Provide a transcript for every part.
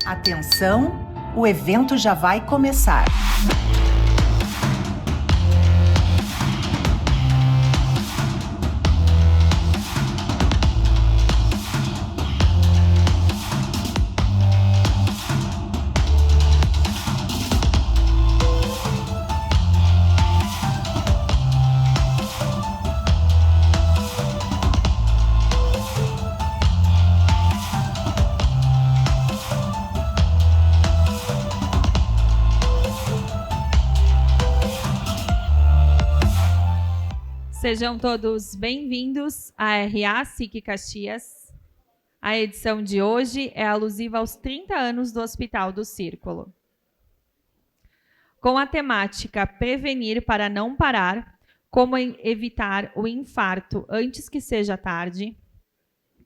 Atenção, o evento já vai começar. Sejam todos bem-vindos à RA SIC Caxias. A edição de hoje é alusiva aos 30 anos do Hospital do Círculo. Com a temática Prevenir para não parar, como evitar o infarto antes que seja tarde,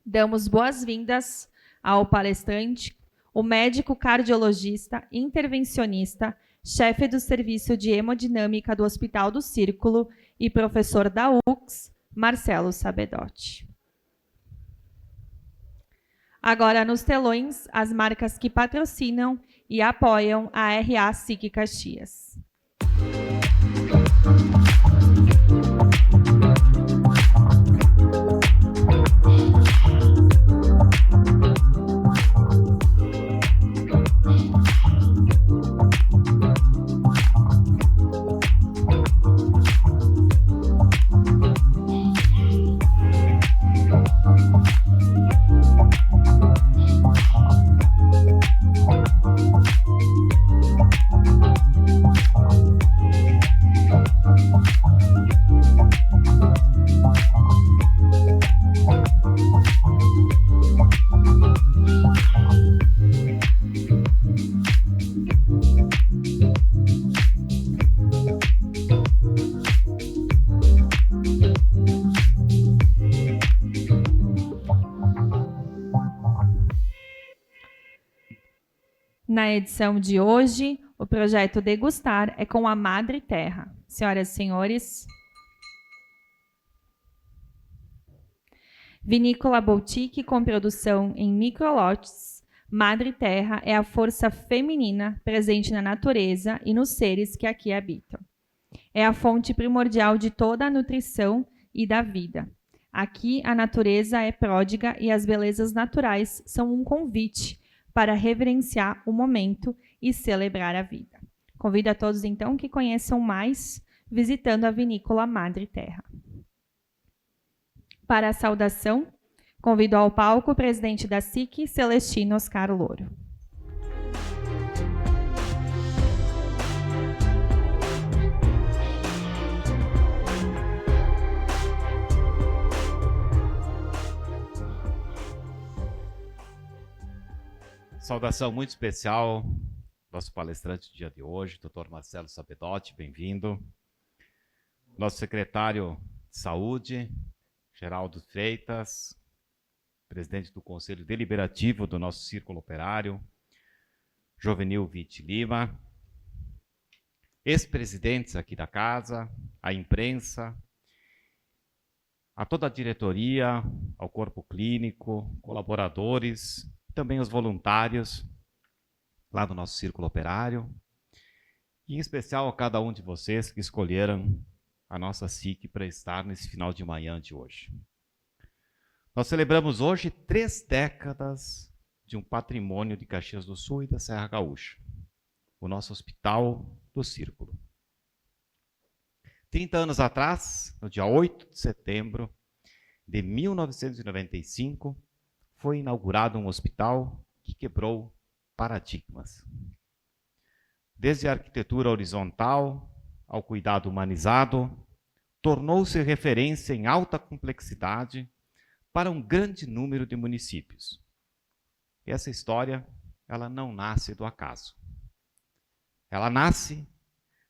damos boas-vindas ao palestrante, o médico cardiologista, intervencionista, chefe do Serviço de Hemodinâmica do Hospital do Círculo e professor da UX, Marcelo Sabedotti. Agora nos telões, as marcas que patrocinam e apoiam a RA SIC Caxias. Na edição de hoje, o projeto Degustar é com a Madre Terra. Senhoras e senhores, Vinícola Boutique com produção em microlotes, Madre Terra é a força feminina presente na natureza e nos seres que aqui habitam. É a fonte primordial de toda a nutrição e da vida. Aqui a natureza é pródiga e as belezas naturais são um convite para reverenciar o momento e celebrar a vida. Convido a todos, então, que conheçam mais visitando a Vinícola Madre Terra. Para a saudação, convido ao palco o presidente da SIC, Celestino Oscar Louro. Saudação muito especial, nosso palestrante do dia de hoje, Dr. Marcelo Sabedotti, bem-vindo. Nosso secretário de Saúde, Geraldo Freitas, presidente do Conselho Deliberativo do nosso Círculo Operário, Jovenil Vitti Lima, ex-presidentes aqui da casa, a imprensa, a toda a diretoria, ao corpo clínico, colaboradores, também os voluntários lá do nosso Círculo Operário, e em especial a cada um de vocês que escolheram a nossa SIC para estar nesse final de manhã de hoje. Nós celebramos hoje 3 décadas de um patrimônio de Caxias do Sul e da Serra Gaúcha, o nosso Hospital do Círculo. 30 anos atrás, no dia 8 de setembro de 1995, foi inaugurado um hospital que quebrou paradigmas. Desde a arquitetura horizontal ao cuidado humanizado, tornou-se referência em alta complexidade para um grande número de municípios. E essa história, ela não nasce do acaso. Ela nasce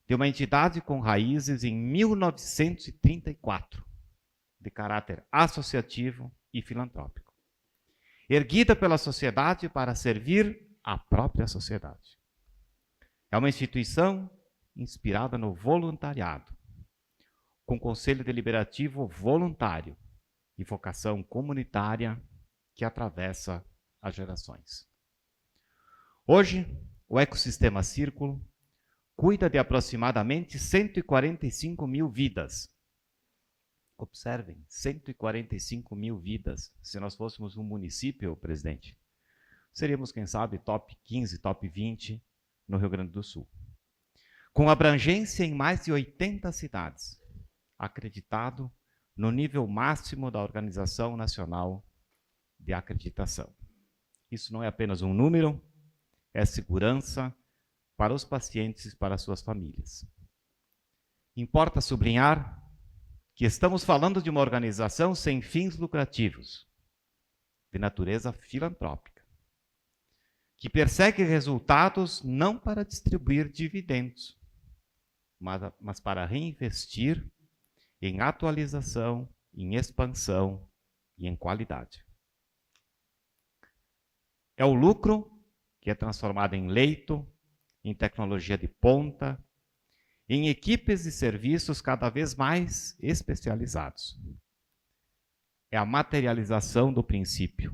de uma entidade com raízes em 1934, de caráter associativo e filantrópico, erguida pela sociedade para servir a própria sociedade. É uma instituição inspirada no voluntariado, com conselho deliberativo voluntário e vocação comunitária que atravessa as gerações. Hoje, o ecossistema Círculo cuida de aproximadamente 145 mil vidas. Observem, 145 mil vidas. Se nós fôssemos um município, presidente, seríamos, quem sabe, top 15, top 20 no Rio Grande do Sul. Com abrangência em mais de 80 cidades, acreditado no nível máximo da Organização Nacional de Acreditação. Isso não é apenas um número, é segurança para os pacientes e para suas famílias. Importa sublinhar que estamos falando de uma organização sem fins lucrativos, de natureza filantrópica, que persegue resultados não para distribuir dividendos, mas para reinvestir em atualização, em expansão e em qualidade. É o lucro que é transformado em leito, em tecnologia de ponta, em equipes e serviços cada vez mais especializados. É a materialização do princípio,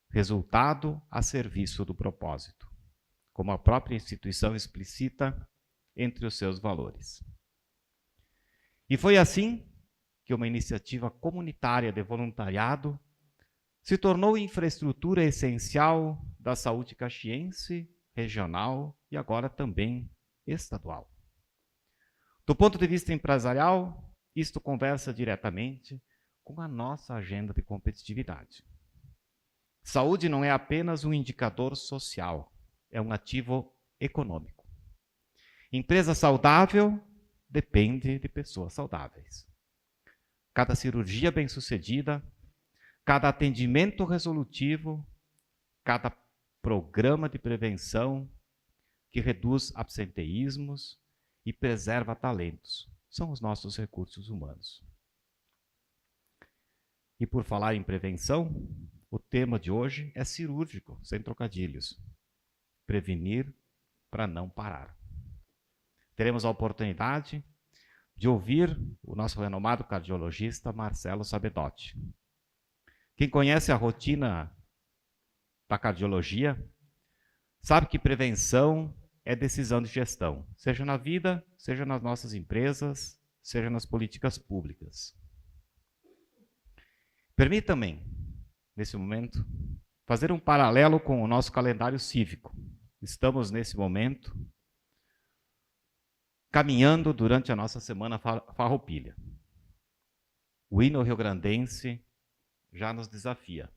resultado a serviço do propósito, como a própria instituição explicita entre os seus valores. E foi assim que uma iniciativa comunitária de voluntariado se tornou infraestrutura essencial da saúde caxiense, regional e agora também estadual. Do ponto de vista empresarial, isto conversa diretamente com a nossa agenda de competitividade. Saúde não é apenas um indicador social, é um ativo econômico. Empresa saudável depende de pessoas saudáveis. Cada cirurgia bem-sucedida, cada atendimento resolutivo, cada programa de prevenção que reduz absenteísmos e preserva talentos são os nossos recursos humanos. E por falar em prevenção, o tema de hoje é cirúrgico, sem trocadilhos. Prevenir para não parar. Teremos a oportunidade de ouvir o nosso renomado cardiologista Marcelo Sabedotti. Quem conhece a rotina da cardiologia sabe que prevenção é decisão de gestão, seja na vida, seja nas nossas empresas, seja nas políticas públicas. Permita-me, nesse momento, fazer um paralelo com o nosso calendário cívico. Estamos, nesse momento, caminhando durante a nossa Semana Farroupilha. O hino rio-grandense já nos desafia.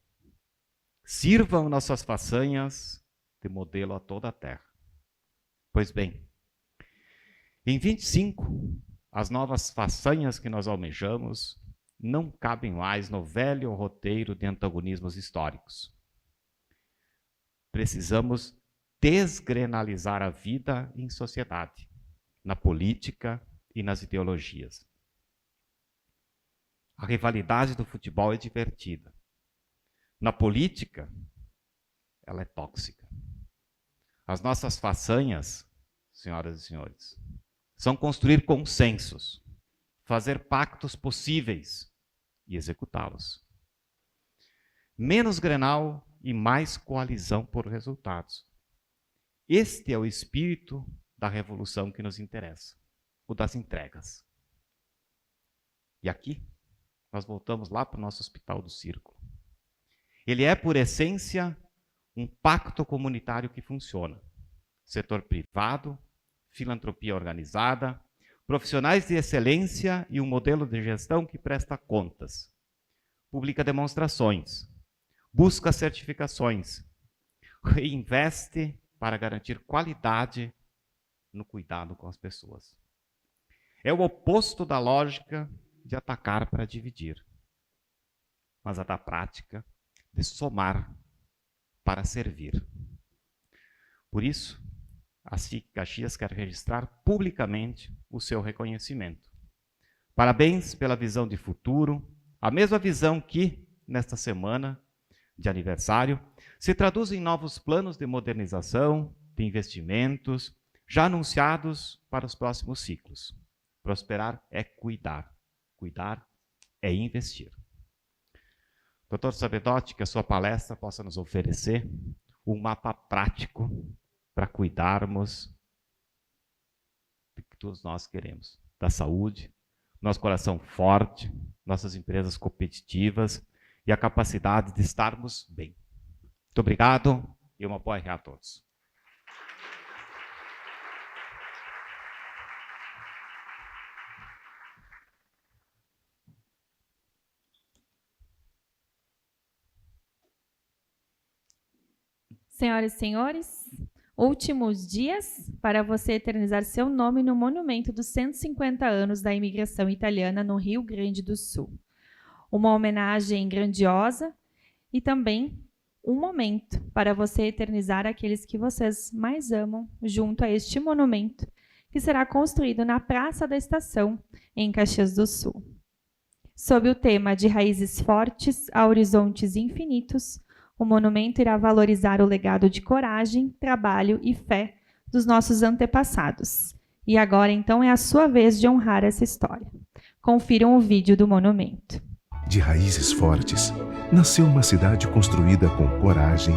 Sirvam nossas façanhas de modelo a toda a terra. Pois bem, em 25, as novas façanhas que nós almejamos não cabem mais no velho roteiro de antagonismos históricos. Precisamos desgrenalizar a vida em sociedade, na política e nas ideologias. A rivalidade do futebol é divertida. Na política, ela é tóxica. As nossas façanhas, senhoras e senhores, são construir consensos, fazer pactos possíveis e executá-los. Menos Grenal e mais coalizão por resultados. Este é o espírito da revolução que nos interessa, o das entregas. E aqui, nós voltamos lá para o nosso Hospital do Círculo. Ele é, por essência, um pacto comunitário que funciona. Setor privado, filantropia organizada, profissionais de excelência e um modelo de gestão que presta contas. Publica demonstrações, busca certificações, reinveste para garantir qualidade no cuidado com as pessoas. É o oposto da lógica de atacar para dividir, mas a da prática de somar para servir. Por isso, a SIC Caxias quer registrar publicamente o seu reconhecimento. Parabéns pela visão de futuro, a mesma visão que, nesta semana de aniversário, se traduz em novos planos de modernização, de investimentos, já anunciados para os próximos ciclos. Prosperar é cuidar. Cuidar é investir. Dr. Sabedotti, que a sua palestra possa nos oferecer um mapa prático para cuidarmos do que todos nós queremos, da saúde, nosso coração forte, nossas empresas competitivas e a capacidade de estarmos bem. Muito obrigado e uma boa RH a todos. Senhoras e senhores, últimos dias para você eternizar seu nome no monumento dos 150 anos da imigração italiana no Rio Grande do Sul. Uma homenagem grandiosa e também um momento para você eternizar aqueles que vocês mais amam junto a este monumento, que será construído na Praça da Estação, em Caxias do Sul. Sob o tema de raízes fortes a horizontes infinitos, o monumento irá valorizar o legado de coragem, trabalho e fé dos nossos antepassados. E agora, então, é a sua vez de honrar essa história. Confiram o vídeo do monumento. De raízes fortes, nasceu uma cidade construída com coragem,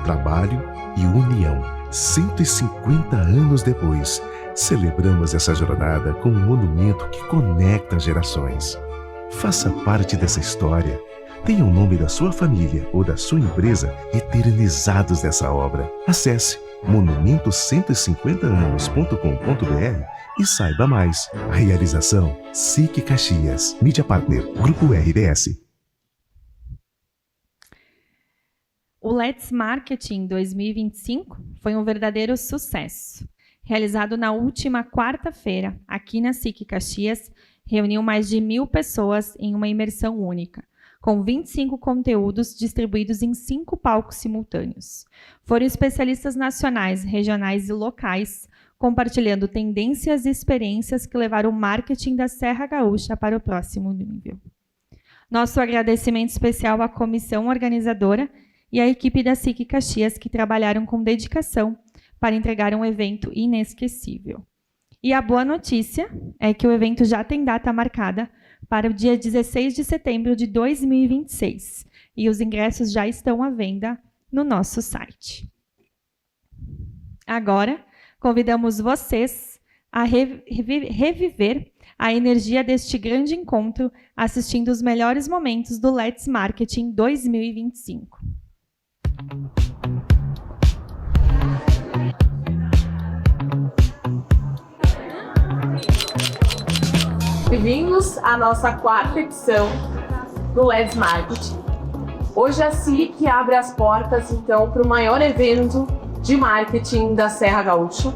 trabalho e união. 150 anos depois, celebramos essa jornada com um monumento que conecta gerações. Faça parte dessa história. Tenha o nome da sua família ou da sua empresa eternizados nessa obra. Acesse monumento150anos.com.br e saiba mais. Realização SIC Caxias. Mídia Partner, Grupo RBS. O Let's Marketing 2025 foi um verdadeiro sucesso. Realizado na última quarta-feira, aqui na SIC Caxias, reuniu mais de 1.000 pessoas em uma imersão única, com 25 conteúdos distribuídos em 5 palcos simultâneos. Foram especialistas nacionais, regionais e locais, compartilhando tendências e experiências que levaram o marketing da Serra Gaúcha para o próximo nível. Nosso agradecimento especial à comissão organizadora e à equipe da SIC Caxias, que trabalharam com dedicação para entregar um evento inesquecível. E a boa notícia é que o evento já tem data marcada para o dia 16 de setembro de 2026, e os ingressos já estão à venda no nosso site. Agora, convidamos vocês a reviver a energia deste grande encontro, assistindo os melhores momentos do Let's Marketing 2025. Bem-vindos à nossa 4ª edição do Let's Marketing. Hoje a SIC abre as portas, então, para o maior evento de marketing da Serra Gaúcha.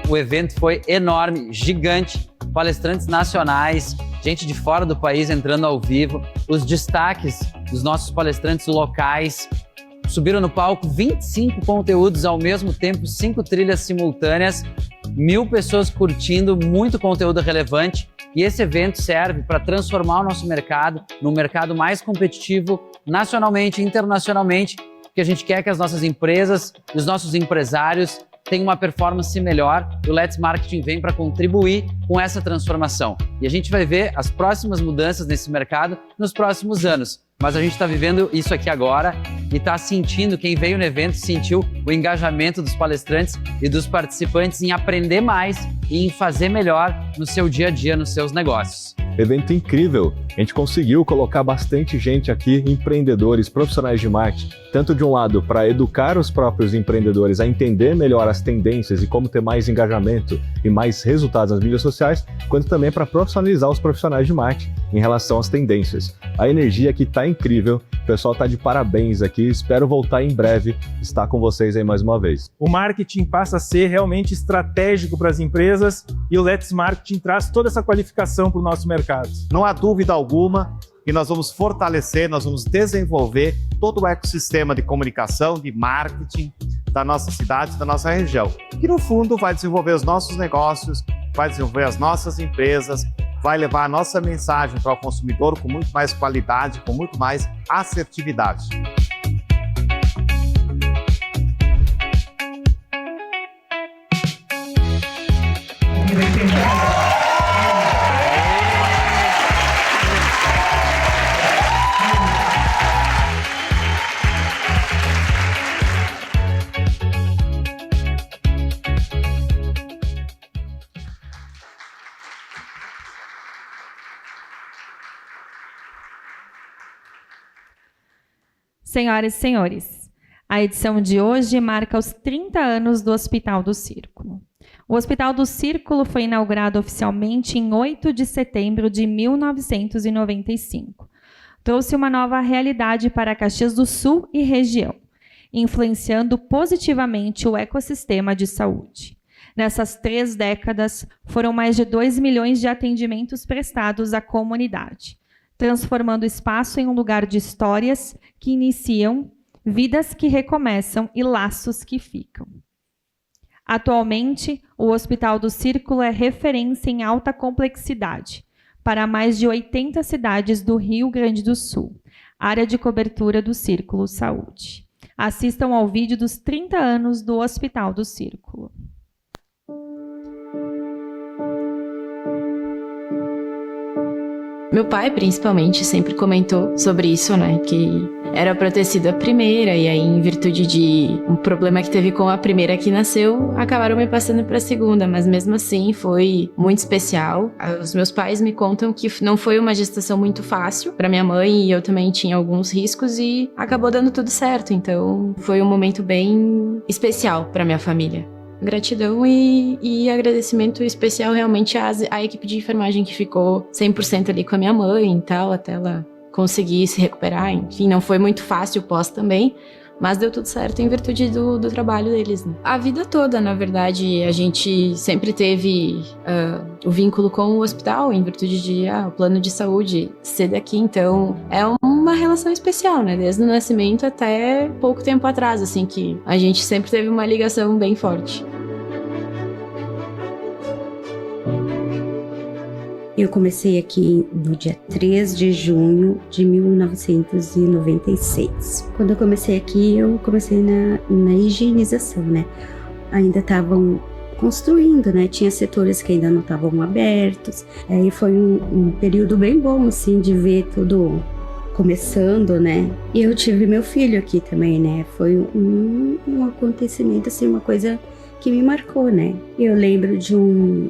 O evento foi enorme, gigante, palestrantes nacionais, gente de fora do país entrando ao vivo, os destaques dos nossos palestrantes locais. Subiram no palco 25 conteúdos ao mesmo tempo, 5 trilhas simultâneas, 1.000 pessoas curtindo, muito conteúdo relevante. E esse evento serve para transformar o nosso mercado num mercado mais competitivo nacionalmente e internacionalmente, porque a gente quer que as nossas empresas e os nossos empresários tenham uma performance melhor, e o Let's Marketing vem para contribuir com essa transformação. E a gente vai ver as próximas mudanças nesse mercado nos próximos anos. Mas a gente está vivendo isso aqui agora e está sentindo, quem veio no evento sentiu o engajamento dos palestrantes e dos participantes em aprender mais e em fazer melhor no seu dia a dia, nos seus negócios. Evento incrível, a gente conseguiu colocar bastante gente aqui, empreendedores, profissionais de marketing, tanto de um lado para educar os próprios empreendedores a entender melhor as tendências e como ter mais engajamento e mais resultados nas mídias sociais, quanto também para profissionalizar os profissionais de marketing em relação às tendências. A energia aqui está incrível, o pessoal está de parabéns aqui, espero voltar em breve, estar com vocês aí mais uma vez. O marketing passa a ser realmente estratégico para as empresas e o Let's Marketing traz toda essa qualificação para o nosso mercado. Não há dúvida alguma que nós vamos fortalecer, nós vamos desenvolver todo o ecossistema de comunicação, de marketing da nossa cidade, da nossa região, que no fundo vai desenvolver os nossos negócios, vai desenvolver as nossas empresas, vai levar a nossa mensagem para o consumidor com muito mais qualidade, com muito mais assertividade. Senhoras e senhores, a edição de hoje marca os 30 anos do Hospital do Círculo. O Hospital do Círculo foi inaugurado oficialmente em 8 de setembro de 1995. Trouxe uma nova realidade para Caxias do Sul e região, influenciando positivamente o ecossistema de saúde. Nessas 3 décadas, foram mais de 2 milhões de atendimentos prestados à comunidade, transformando o espaço em um lugar de histórias que iniciam, vidas que recomeçam e laços que ficam. Atualmente, o Hospital do Círculo é referência em alta complexidade para mais de 80 cidades do Rio Grande do Sul, área de cobertura do Círculo Saúde. Assistam ao vídeo dos 30 anos do Hospital do Círculo. Meu pai, principalmente, sempre comentou sobre isso, né? Que era pra ter sido a primeira, e aí, em virtude de um problema que teve com a primeira que nasceu, acabaram me passando pra segunda, mas mesmo assim foi muito especial. Os meus pais me contam que não foi uma gestação muito fácil pra minha mãe, e eu também tinha alguns riscos, e acabou dando tudo certo. Então, foi um momento bem especial pra minha família. Gratidão e agradecimento especial realmente à equipe de enfermagem que ficou 100% ali com a minha mãe e tal, até ela conseguir se recuperar. Enfim, não foi muito fácil o pós também, mas deu tudo certo em virtude do trabalho deles, né? A vida toda, na verdade, a gente sempre teve o vínculo com o hospital, em virtude de o plano de saúde ser daqui, então é uma relação especial, né? Desde o nascimento até pouco tempo atrás, assim, que a gente sempre teve uma ligação bem forte. Eu comecei aqui no dia 3 de junho de 1996. Quando eu comecei aqui, eu comecei na higienização, né? Ainda estavam construindo, né? Tinha setores que ainda não estavam abertos. Aí foi um período bem bom, assim, de ver tudo começando, né? E eu tive meu filho aqui também, né? Foi um acontecimento, assim, uma coisa que me marcou, né? Eu lembro de um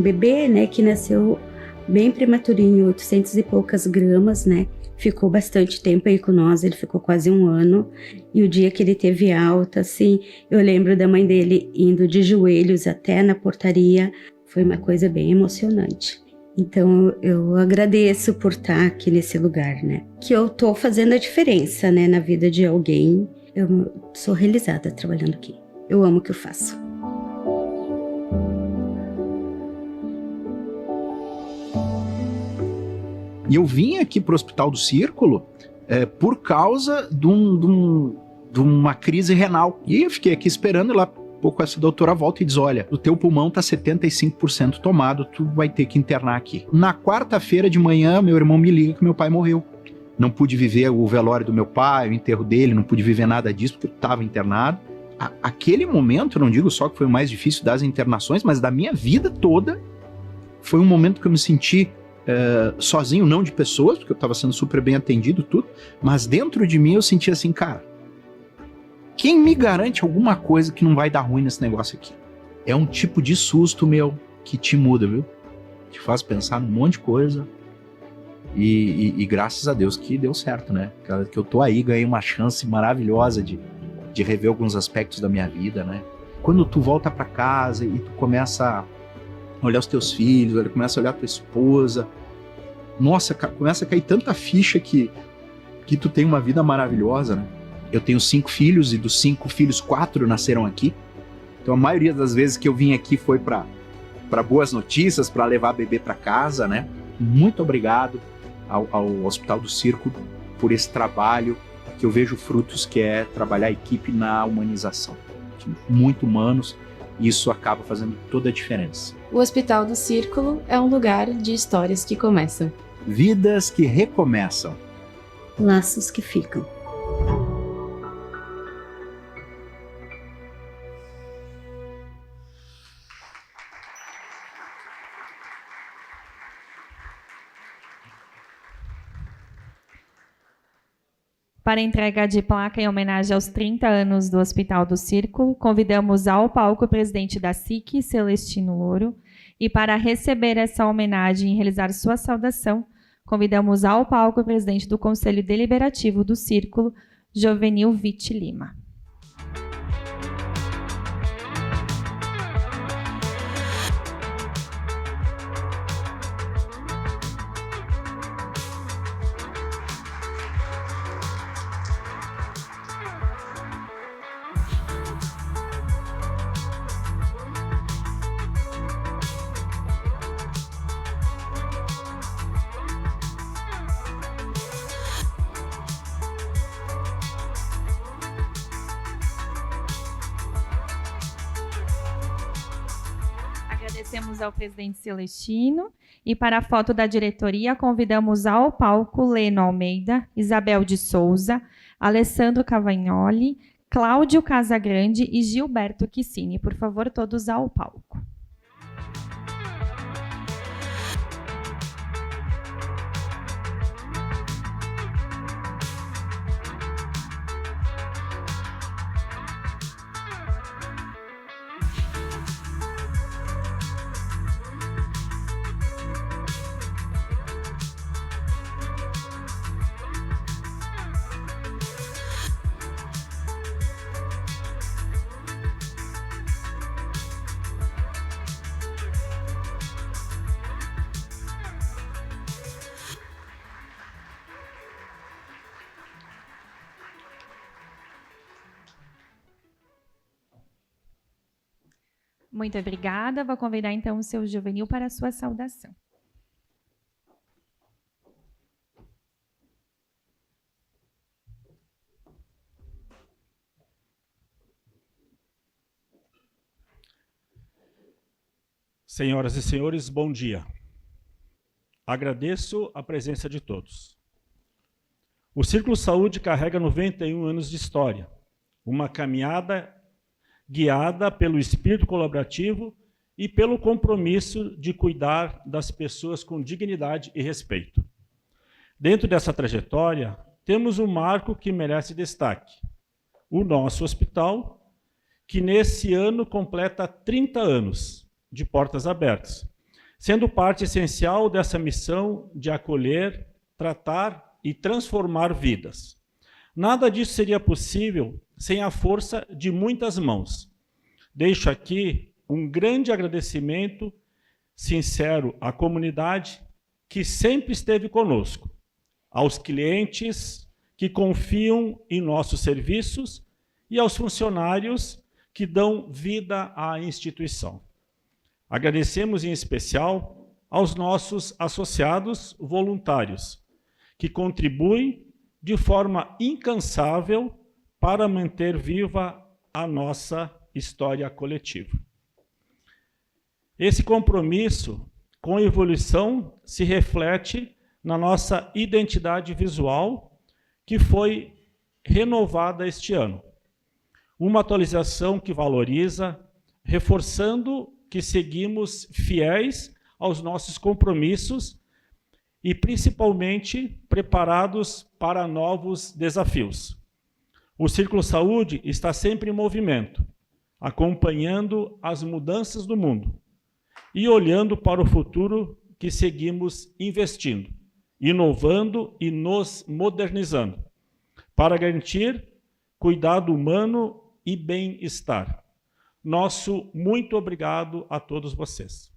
bebê, né? Que nasceu bem prematurinho, 800 e poucas gramas, né? Ficou bastante tempo aí com nós, ele ficou quase 1 ano. E o dia que ele teve alta, assim, eu lembro da mãe dele indo de joelhos até na portaria. Foi uma coisa bem emocionante. Então, eu agradeço por estar aqui nesse lugar, né? Que eu tô fazendo a diferença, né? Na vida de alguém. Eu sou realizada trabalhando aqui. Eu amo o que eu faço. E eu vim aqui para o Hospital do Círculo por causa de uma crise renal. E eu fiquei aqui esperando, e lá pouco essa doutora volta e diz, olha, o teu pulmão tá 75% tomado, tu vai ter que internar aqui. Na quarta-feira de manhã, meu irmão me liga que meu pai morreu. Não pude viver o velório do meu pai, o enterro dele, não pude viver nada disso porque eu estava internado. Aquele momento, não digo só que foi o mais difícil das internações, mas da minha vida toda, foi um momento que eu me senti sozinho, não de pessoas, porque eu estava sendo super bem atendido, tudo, mas dentro de mim eu sentia assim, cara, quem me garante alguma coisa que não vai dar ruim nesse negócio aqui? É um tipo de susto, meu, que te muda, viu? Te faz pensar num monte de coisa e graças a Deus que deu certo, né? Que eu tô aí, ganhei uma chance maravilhosa de rever alguns aspectos da minha vida, né? Quando tu volta pra casa e tu começa a olhar os teus filhos, começa a olhar tua esposa, nossa, começa a cair tanta ficha que tu tem uma vida maravilhosa, né? Eu tenho 5 filhos e dos 5 filhos, 4 nasceram aqui. Então a maioria das vezes que eu vim aqui foi para boas notícias, para levar bebê para casa, né? Muito obrigado ao Hospital do Círculo por esse trabalho que eu vejo frutos, que é trabalhar a equipe na humanização. Muito humanos, e isso acaba fazendo toda a diferença. O Hospital do Círculo é um lugar de histórias que começam. Vidas que recomeçam. Laços que ficam. Para a entrega de placa em homenagem aos 30 anos do Hospital do Círculo, convidamos ao palco o presidente da SIC, Celestino Louro, e para receber essa homenagem e realizar sua saudação, convidamos ao palco o presidente do Conselho Deliberativo do Círculo, Jovenil Vitti Lima. Agradecemos ao presidente Celestino e para a foto da diretoria convidamos ao palco Leno Almeida, Isabel de Souza, Alessandro Cavagnoli, Cláudio Casagrande e Gilberto Quissini. Por favor, todos ao palco. Muito obrigada. Vou convidar, então, o seu Jovenil para a sua saudação. Senhoras e senhores, bom dia. Agradeço a presença de todos. O Círculo Saúde carrega 91 anos de história, uma caminhada guiada pelo espírito colaborativo e pelo compromisso de cuidar das pessoas com dignidade e respeito. Dentro dessa trajetória, temos um marco que merece destaque: o nosso hospital, que nesse ano completa 30 anos de portas abertas, sendo parte essencial dessa missão de acolher, tratar e transformar vidas. Nada disso seria possível sem a força de muitas mãos. Deixo aqui um grande agradecimento sincero à comunidade que sempre esteve conosco, aos clientes que confiam em nossos serviços e aos funcionários que dão vida à instituição. Agradecemos em especial aos nossos associados voluntários, que contribuem de forma incansável para manter viva a nossa história coletiva. Esse compromisso com a evolução se reflete na nossa identidade visual, que foi renovada este ano. Uma atualização que valoriza, reforçando que seguimos fiéis aos nossos compromissos e, principalmente, preparados para novos desafios. O Círculo Saúde está sempre em movimento, acompanhando as mudanças do mundo e olhando para o futuro, que seguimos investindo, inovando e nos modernizando, para garantir cuidado humano e bem-estar. Nosso muito obrigado a todos vocês.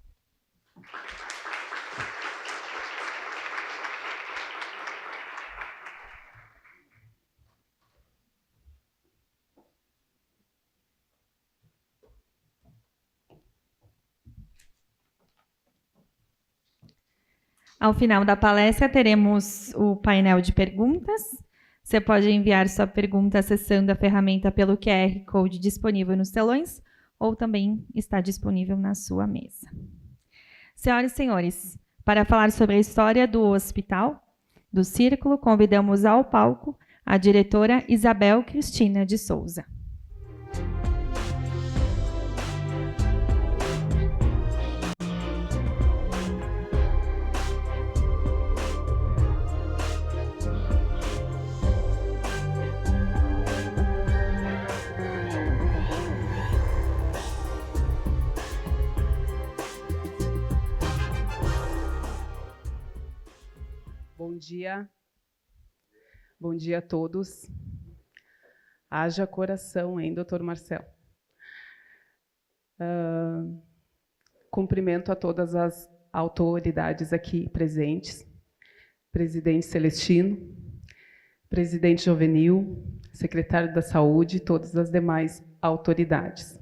Ao final da palestra, teremos o painel de perguntas. Você pode enviar sua pergunta acessando a ferramenta pelo QR Code disponível nos telões, ou também está disponível na sua mesa. Senhoras e senhores, para falar sobre a história do hospital, do Círculo, convidamos ao palco a diretora Isabel Cristina de Souza. Bom dia. Bom dia a todos. Haja coração, hein, doutor Marcelo? Cumprimento a todas as autoridades aqui presentes. Presidente Celestino, presidente Jovenil, secretário da Saúde e todas as demais autoridades.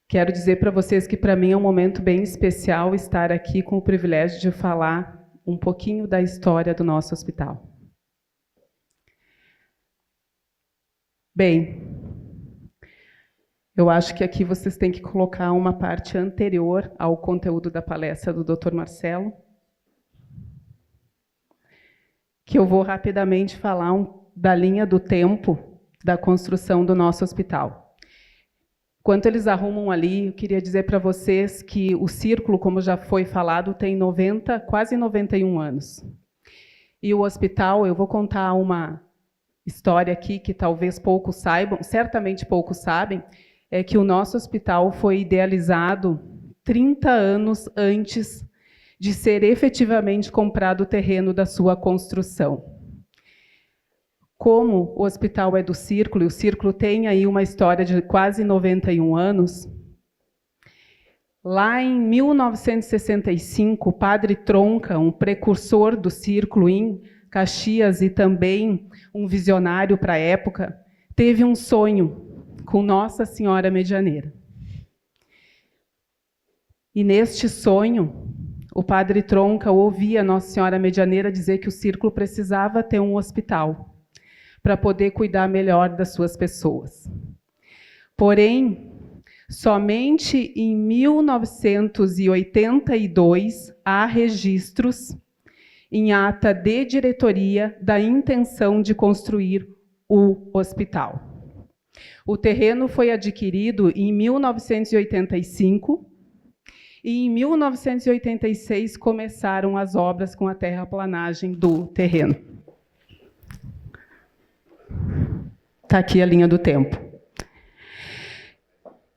Quero dizer para vocês que para mim é um momento bem especial estar aqui com o privilégio de falar um pouquinho da história do nosso hospital. Bem, eu acho que aqui vocês têm que colocar uma parte anterior ao conteúdo da palestra do Dr. Marcelo, que eu vou rapidamente falar da linha do tempo da construção do nosso hospital. Enquanto eles arrumam ali, eu queria dizer para vocês que o Círculo, como já foi falado, tem quase 91 anos. E o hospital, eu vou contar uma história aqui que talvez poucos saibam, certamente poucos sabem, é que o nosso hospital foi idealizado 30 anos antes de ser efetivamente comprado o terreno da sua construção. Como o hospital é do Círculo, e o Círculo tem aí uma história de quase 91 anos, lá em 1965, o padre Tronca, um precursor do Círculo em Caxias e também um visionário para a época, teve um sonho com Nossa Senhora Medianeira. E neste sonho, o padre Tronca ouvia Nossa Senhora Medianeira dizer que o Círculo precisava ter um hospital para poder cuidar melhor das suas pessoas. Porém, somente em 1982 há registros em ata de diretoria da intenção de construir o hospital. O terreno foi adquirido em 1985 e em 1986 começaram as obras com a terraplanagem do terreno. Está aqui a linha do tempo.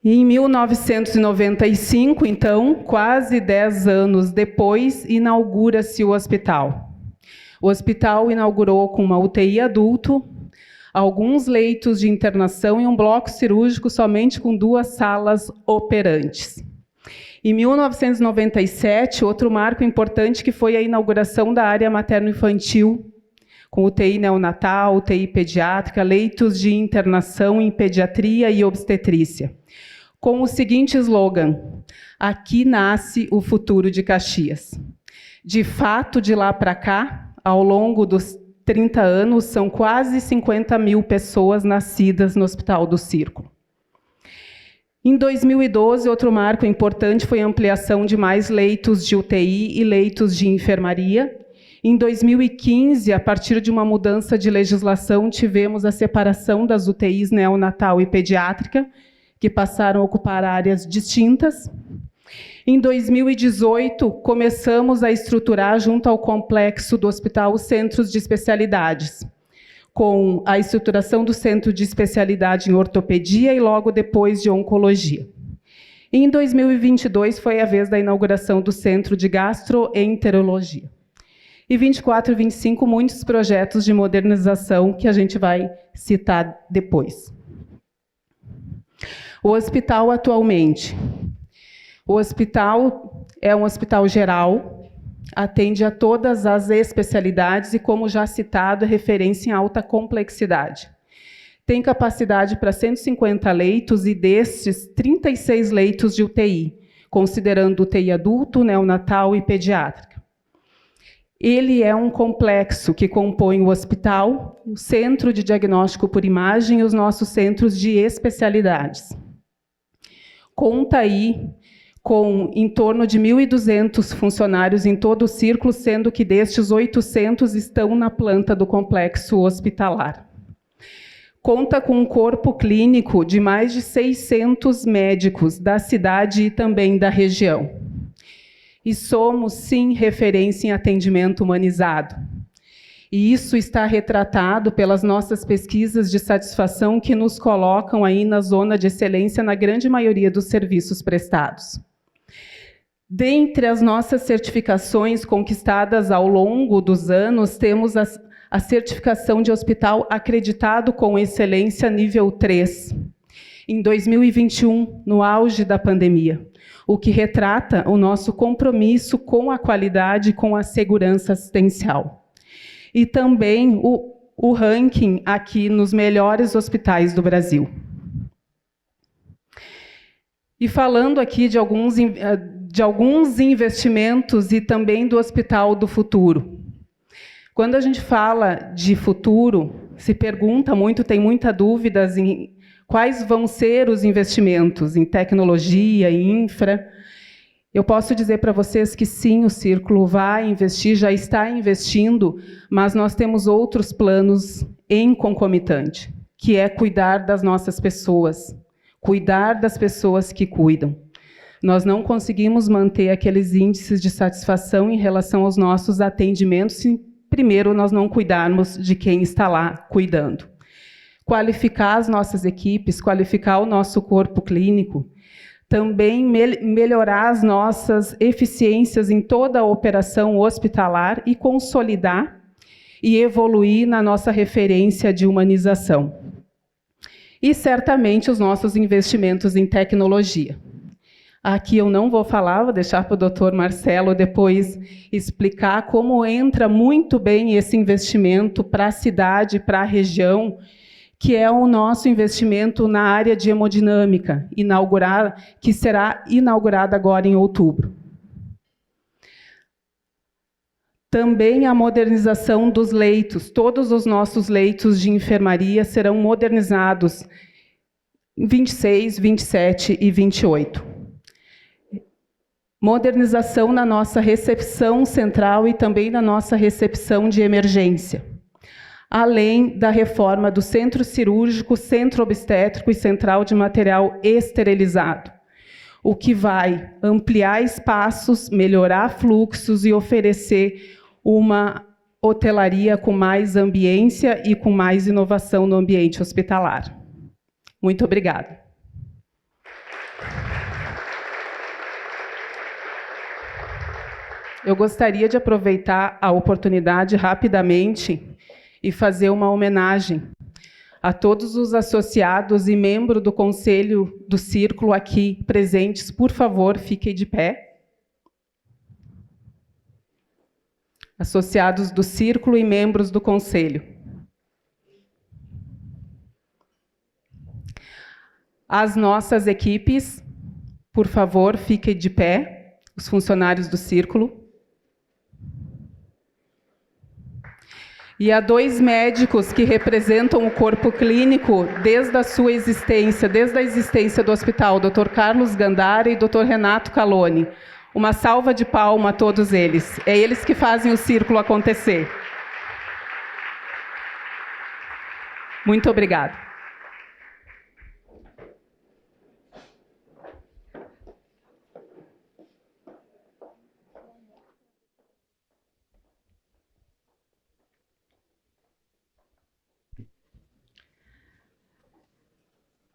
E em 1995, então, quase 10 anos depois, inaugura-se o hospital. O hospital inaugurou com uma UTI adulto, alguns leitos de internação e um bloco cirúrgico somente com 2 salas operantes. Em 1997, outro marco importante que foi a inauguração da área materno-infantil, com UTI neonatal, UTI pediátrica, leitos de internação em pediatria e obstetrícia, com o seguinte slogan: aqui nasce o futuro de Caxias. De fato, de lá para cá, ao longo dos 30 anos, são quase 50 mil pessoas nascidas no Hospital do Círculo. Em 2012, outro marco importante foi a ampliação de mais leitos de UTI e leitos de enfermaria. Em 2015, a partir de uma mudança de legislação, tivemos a separação das UTIs neonatal e pediátrica, que passaram a ocupar áreas distintas. Em 2018, começamos a estruturar, junto ao complexo do hospital, os centros de especialidades, com a estruturação do centro de especialidade em ortopedia e logo depois de oncologia. E em 2022 foi a vez da inauguração do centro de gastroenterologia. E 24 e 25, muitos projetos de modernização que a gente vai citar depois. O hospital atualmente. O hospital é um hospital geral, atende a todas as especialidades e, como já citado, é referência em alta complexidade. Tem capacidade para 150 leitos e destes, 36 leitos de UTI, considerando UTI adulto, neonatal e pediátrica. Ele é um complexo que compõe o hospital, o centro de diagnóstico por imagem e os nossos centros de especialidades. Conta aí com em torno de 1.200 funcionários em todo o Círculo, sendo que destes 800 estão na planta do complexo hospitalar. Conta com um corpo clínico de mais de 600 médicos da cidade e também da região. E somos, sim, referência em atendimento humanizado. E isso está retratado pelas nossas pesquisas de satisfação que nos colocam aí na zona de excelência na grande maioria dos serviços prestados. Dentre as nossas certificações conquistadas ao longo dos anos, temos a certificação de hospital acreditado com excelência nível 3, em 2021, no auge da pandemia, o que retrata o nosso compromisso com a qualidade e com a segurança assistencial. E também o ranking aqui nos melhores hospitais do Brasil. E falando aqui de alguns investimentos e também do Hospital do Futuro. Quando a gente fala de futuro, se pergunta muito, tem muita dúvidas em quais vão ser os investimentos em tecnologia, em infra. Eu posso dizer para vocês que sim, o Círculo vai investir, já está investindo, mas nós temos outros planos em concomitante, que é cuidar das nossas pessoas, cuidar das pessoas que cuidam. Nós não conseguimos manter aqueles índices de satisfação em relação aos nossos atendimentos se, primeiro, nós não cuidarmos de quem está lá cuidando. Qualificar as nossas equipes, qualificar o nosso corpo clínico, também melhorar as nossas eficiências em toda a operação hospitalar e consolidar e evoluir na nossa referência de humanização. E, certamente, os nossos investimentos em tecnologia. Aqui eu não vou falar, vou deixar para o doutor Marcelo depois explicar como entra muito bem esse investimento para a cidade, para a região, que é o nosso investimento na área de hemodinâmica, que será inaugurada agora em outubro. Também a modernização dos leitos. Todos os nossos leitos de enfermaria serão modernizados em 26, 27 e 28. Modernização na nossa recepção central e também na nossa recepção de emergência. Além da reforma do centro cirúrgico, centro obstétrico e central de material esterilizado, o que vai ampliar espaços, melhorar fluxos e oferecer uma hotelaria com mais ambiência e com mais inovação no ambiente hospitalar. Muito obrigada. Eu gostaria de aproveitar a oportunidade rapidamente e fazer uma homenagem a todos os associados e membros do Conselho do Círculo aqui presentes. Por favor, fiquem de pé. Associados do Círculo e membros do Conselho. As nossas equipes, por favor, fiquem de pé. Os funcionários do Círculo. E há 2 médicos que representam o corpo clínico desde a sua existência, desde a existência do hospital, o Dr. Carlos Gandara e o Dr. Renato Caloni. Uma salva de palmas a todos eles. É eles que fazem o Círculo acontecer. Muito obrigada.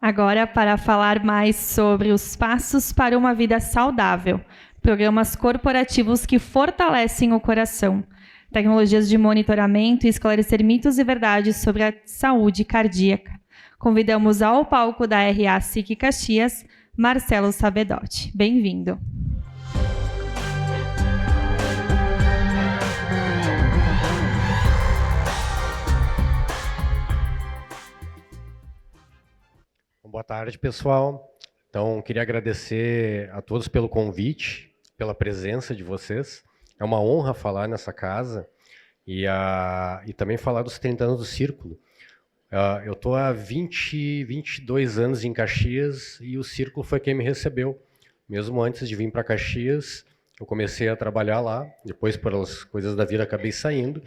Agora, para falar mais sobre os passos para uma vida saudável, programas corporativos que fortalecem o coração, tecnologias de monitoramento e esclarecer mitos e verdades sobre a saúde cardíaca. Convidamos ao palco da RA SIC Caxias, Marcelo Sabedotti. Bem-vindo. Boa tarde, pessoal. Então, queria agradecer a todos pelo convite, pela presença de vocês. É uma honra falar nessa casa e também falar dos 30 anos do Círculo. Eu estou há 22 anos em Caxias e o Círculo foi quem me recebeu. Mesmo antes de vir para Caxias, eu comecei a trabalhar lá, depois, pelas coisas da vida, acabei saindo.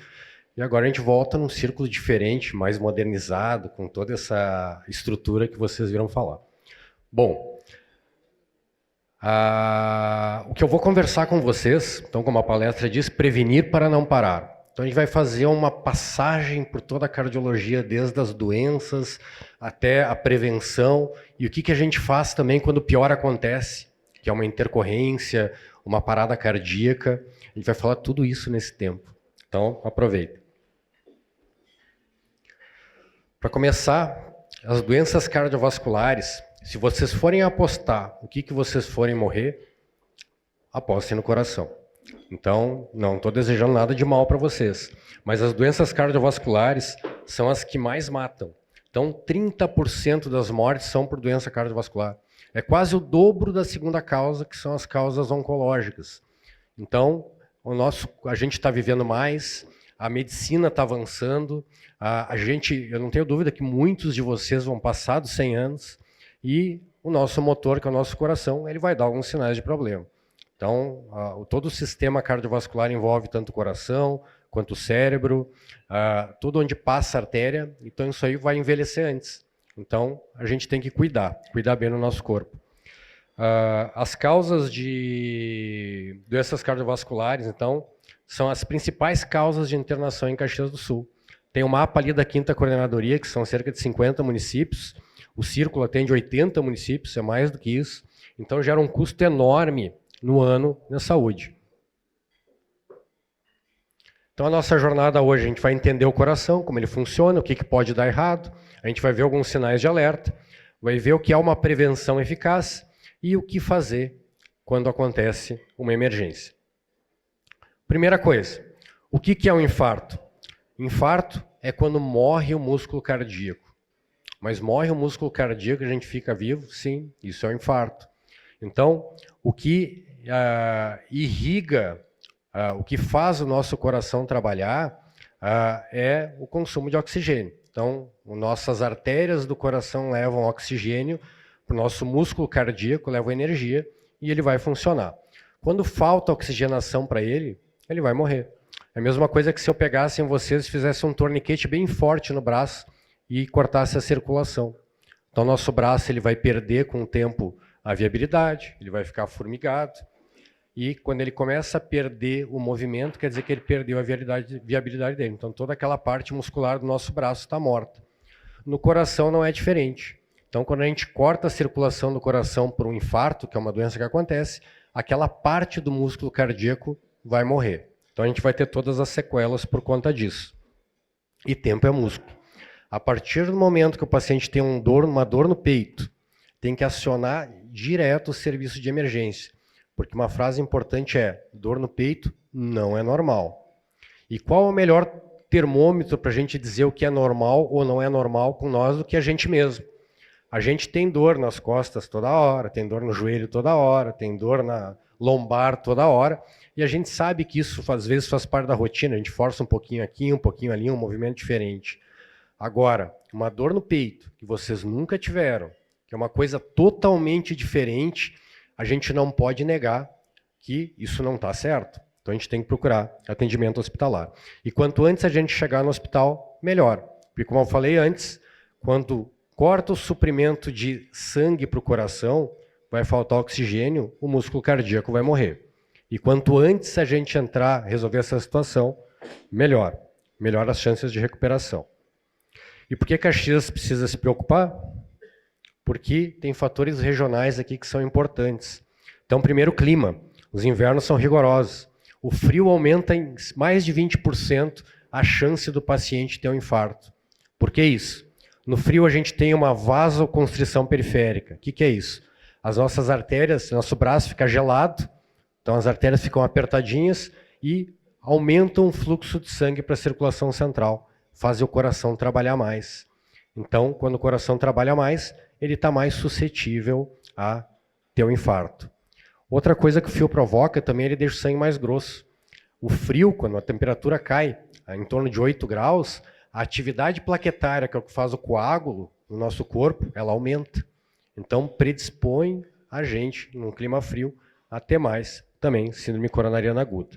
E agora a gente volta num círculo diferente, mais modernizado, com toda essa estrutura que vocês viram falar. Bom, o que eu vou conversar com vocês, então, como a palestra diz, prevenir para não parar. Então a gente vai fazer uma passagem por toda a cardiologia, desde as doenças até a prevenção, e o que a gente faz também quando o pior acontece, que é uma intercorrência, uma parada cardíaca. A gente vai falar tudo isso nesse tempo. Então, aproveita. Para começar, as doenças cardiovasculares, se vocês forem apostar o que vocês forem morrer, apostem no coração. Então, não estou desejando nada de mal para vocês, mas as doenças cardiovasculares são as que mais matam. Então, 30% das mortes são por doença cardiovascular. É quase o dobro da segunda causa, que são as causas oncológicas. Então, a gente está vivendo mais, a medicina está avançando, eu não tenho dúvida que muitos de vocês vão passar dos 100 anos e o nosso motor, que é o nosso coração, ele vai dar alguns sinais de problema. Então, todo o sistema cardiovascular envolve tanto o coração quanto o cérebro, tudo onde passa a artéria, então isso aí vai envelhecer antes. Então, a gente tem que cuidar bem do nosso corpo. As causas de doenças cardiovasculares, então, são as principais causas de internação em Caxias do Sul. Tem um mapa ali da 5ª Coordenadoria, que são cerca de 50 municípios. O Círculo atende 80 municípios, é mais do que isso. Então, gera um custo enorme no ano na saúde. Então, a nossa jornada hoje, a gente vai entender o coração, como ele funciona, o que pode dar errado, a gente vai ver alguns sinais de alerta, vai ver o que é uma prevenção eficaz e o que fazer quando acontece uma emergência. Primeira coisa, o que é um infarto? Infarto é quando morre o músculo cardíaco. Mas morre o músculo cardíaco e a gente fica vivo? Sim, isso é um infarto. Então, o que irriga, o que faz o nosso coração trabalhar é o consumo de oxigênio. Então, nossas artérias do coração levam oxigênio para o nosso músculo cardíaco, levam energia e ele vai funcionar. Quando falta oxigenação para ele, ele vai morrer. É a mesma coisa que se eu pegasse em vocês e fizesse um torniquete bem forte no braço e cortasse a circulação. Então, nosso braço ele vai perder com o tempo a viabilidade, ele vai ficar formigado. E quando ele começa a perder o movimento, quer dizer que ele perdeu a viabilidade dele. Então, toda aquela parte muscular do nosso braço está morta. No coração não é diferente. Então, quando a gente corta a circulação do coração por um infarto, que é uma doença que acontece, aquela parte do músculo cardíaco vai morrer. Então, a gente vai ter todas as sequelas por conta disso. E tempo é músculo. A partir do momento que o paciente tem uma dor no peito, tem que acionar direto o serviço de emergência. Porque uma frase importante é, dor no peito não é normal. E qual é o melhor termômetro para a gente dizer o que é normal ou não é normal com nós do que a gente mesmo? A gente tem dor nas costas toda hora, tem dor no joelho toda hora, tem dor na lombar toda hora, e a gente sabe que isso às vezes faz parte da rotina, a gente força um pouquinho aqui, um pouquinho ali, um movimento diferente. Agora, uma dor no peito, que vocês nunca tiveram, que é uma coisa totalmente diferente, a gente não pode negar que isso não está certo. Então a gente tem que procurar atendimento hospitalar. E quanto antes a gente chegar no hospital, melhor. Porque como eu falei antes, quando corta o suprimento de sangue para o coração, vai faltar oxigênio, o músculo cardíaco vai morrer. E quanto antes a gente entrar, resolver essa situação, melhor. Melhor as chances de recuperação. E por que Caxias precisa se preocupar? Porque tem fatores regionais aqui que são importantes. Então, primeiro, o clima. Os invernos são rigorosos. O frio aumenta em mais de 20% a chance do paciente ter um infarto. Por que isso? No frio a gente tem uma vasoconstrição periférica. O que é isso? As nossas artérias, nosso braço fica gelado, então as artérias ficam apertadinhas e aumentam o fluxo de sangue para a circulação central, fazem o coração trabalhar mais. Então, quando o coração trabalha mais, ele está mais suscetível a ter um infarto. Outra coisa que o frio provoca também, ele deixa o sangue mais grosso. O frio, quando a temperatura cai em torno de 8 graus, a atividade plaquetária, que é o que faz o coágulo no nosso corpo, ela aumenta. Então, predispõe a gente, num clima frio, a ter mais também síndrome coronariana aguda.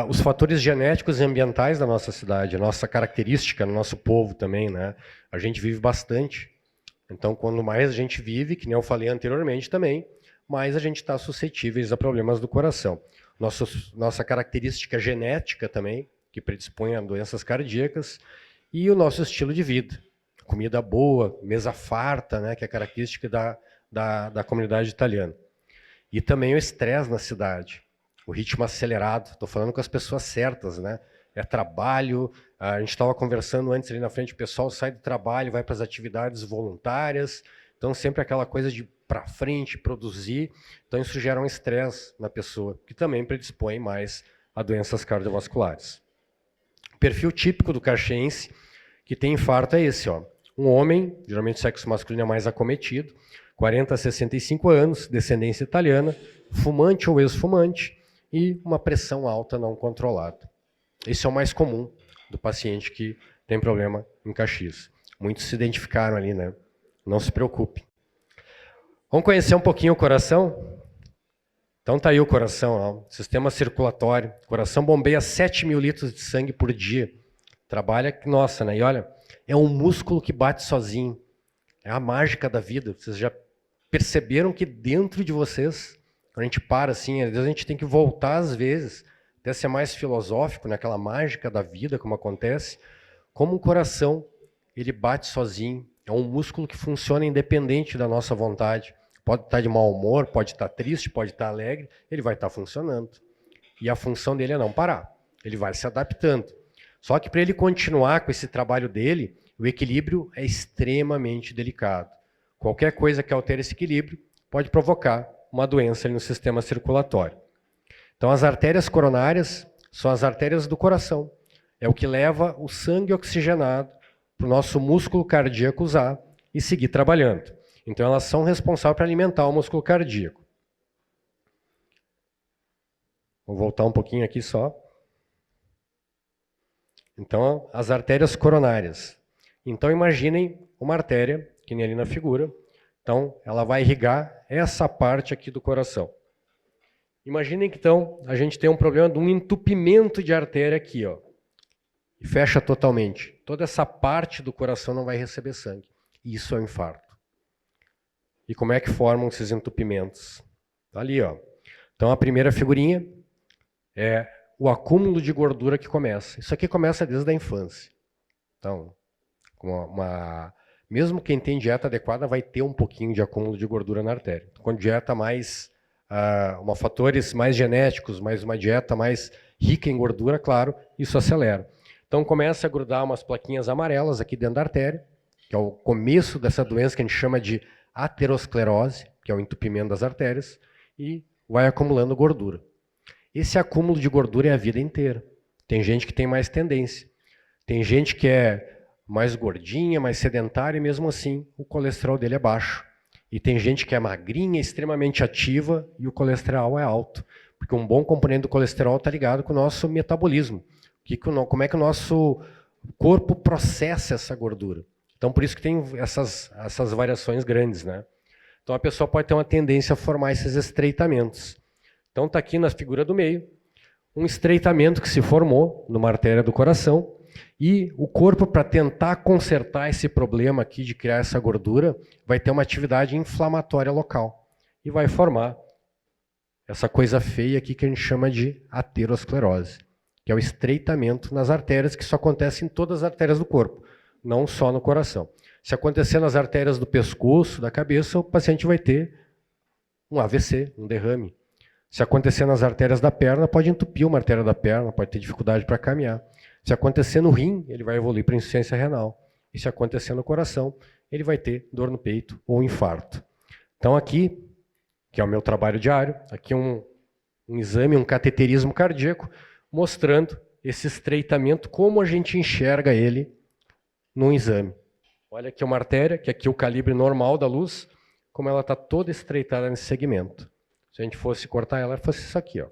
Os fatores genéticos e ambientais da nossa cidade, a nossa característica, no nosso povo também, né? A gente vive bastante. Então, quando mais a gente vive, que nem eu falei anteriormente também, mais a gente está suscetíveis a problemas do coração. Nossa característica genética também, que predispõe a doenças cardíacas, e o nosso estilo de vida. Comida boa, mesa farta, né, que é característica da comunidade italiana. E também o estresse na cidade, o ritmo acelerado. Estou falando com as pessoas certas, né? é trabalho. A gente estava conversando antes ali na frente, o pessoal sai do trabalho, vai para as atividades voluntárias, então sempre aquela coisa de para frente, produzir, então isso gera um estresse na pessoa, que também predispõe mais a doenças cardiovasculares. O perfil típico do caxiense que tem infarto é esse, ó. Um homem, geralmente sexo masculino é mais acometido, 40 a 65 anos, descendência italiana, fumante ou ex-fumante e uma pressão alta não controlada. Esse é o mais comum do paciente que tem problema em Caxias. Muitos se identificaram ali, né? Não se preocupe. Vamos conhecer um pouquinho o coração? Então tá aí o coração, ó. Sistema circulatório. O coração bombeia 7.000 litros de sangue por dia. Trabalha, nossa, né? E olha, é um músculo que bate sozinho. É a mágica da vida. Vocês já perceberam que dentro de vocês, quando a gente para assim, às vezes a gente tem que voltar às vezes, até ser mais filosófico, naquela mágica da vida, como acontece, como o coração, ele bate sozinho. É um músculo que funciona independente da nossa vontade. Pode estar de mau humor, pode estar triste, pode estar alegre, ele vai estar funcionando. E a função dele é não parar. Ele vai se adaptando. Só que para ele continuar com esse trabalho dele, o equilíbrio é extremamente delicado. Qualquer coisa que altere esse equilíbrio pode provocar uma doença ali no sistema circulatório. Então as artérias coronárias são as artérias do coração. É o que leva o sangue oxigenado para o nosso músculo cardíaco usar e seguir trabalhando. Então elas são responsáveis para alimentar o músculo cardíaco. Vou voltar um pouquinho aqui só. Então, as artérias coronárias. Então imaginem uma artéria, que nem ali na figura. Então, ela vai irrigar essa parte aqui do coração. Imaginem que então a gente tem um problema de um entupimento de artéria aqui, ó. E fecha totalmente. Toda essa parte do coração não vai receber sangue. Isso é um infarto. E como é que formam esses entupimentos? Tá ali, ó. Então a primeira figurinha é o acúmulo de gordura que começa. Isso aqui começa desde a infância. Então, mesmo quem tem dieta adequada vai ter um pouquinho de acúmulo de gordura na artéria. Então, com dieta mais, fatores mais genéticos, mais uma dieta mais rica em gordura, claro, isso acelera. Então começa a grudar umas plaquinhas amarelas aqui dentro da artéria, que é o começo dessa doença que a gente chama de aterosclerose, que é o entupimento das artérias, e vai acumulando gordura. Esse acúmulo de gordura é a vida inteira. Tem gente que tem mais tendência. Tem gente que é mais gordinha, mais sedentária, e mesmo assim o colesterol dele é baixo. E tem gente que é magrinha, extremamente ativa, e o colesterol é alto. Porque um bom componente do colesterol está ligado com o nosso metabolismo. Como é que o nosso corpo processa essa gordura. Então, por isso que tem essas variações grandes, né? Então, a pessoa pode ter uma tendência a formar esses estreitamentos. Então, está aqui na figura do meio, um estreitamento que se formou numa artéria do coração, e o corpo, para tentar consertar esse problema aqui de criar essa gordura, vai ter uma atividade inflamatória local. E vai formar essa coisa feia aqui que a gente chama de aterosclerose, que é o estreitamento nas artérias, que só acontece em todas as artérias do corpo, não só no coração. Se acontecer nas artérias do pescoço, da cabeça, o paciente vai ter um AVC, um derrame. Se acontecer nas artérias da perna, pode entupir uma artéria da perna, pode ter dificuldade para caminhar. Se acontecer no rim, ele vai evoluir para insuficiência renal. E se acontecer no coração, ele vai ter dor no peito ou infarto. Então aqui, que é o meu trabalho diário, aqui um exame, um cateterismo cardíaco, mostrando esse estreitamento, como a gente enxerga ele num exame. Olha aqui uma artéria, que aqui é o calibre normal da luz, como ela está toda estreitada nesse segmento. Se a gente fosse cortar ela, fosse isso aqui, ó.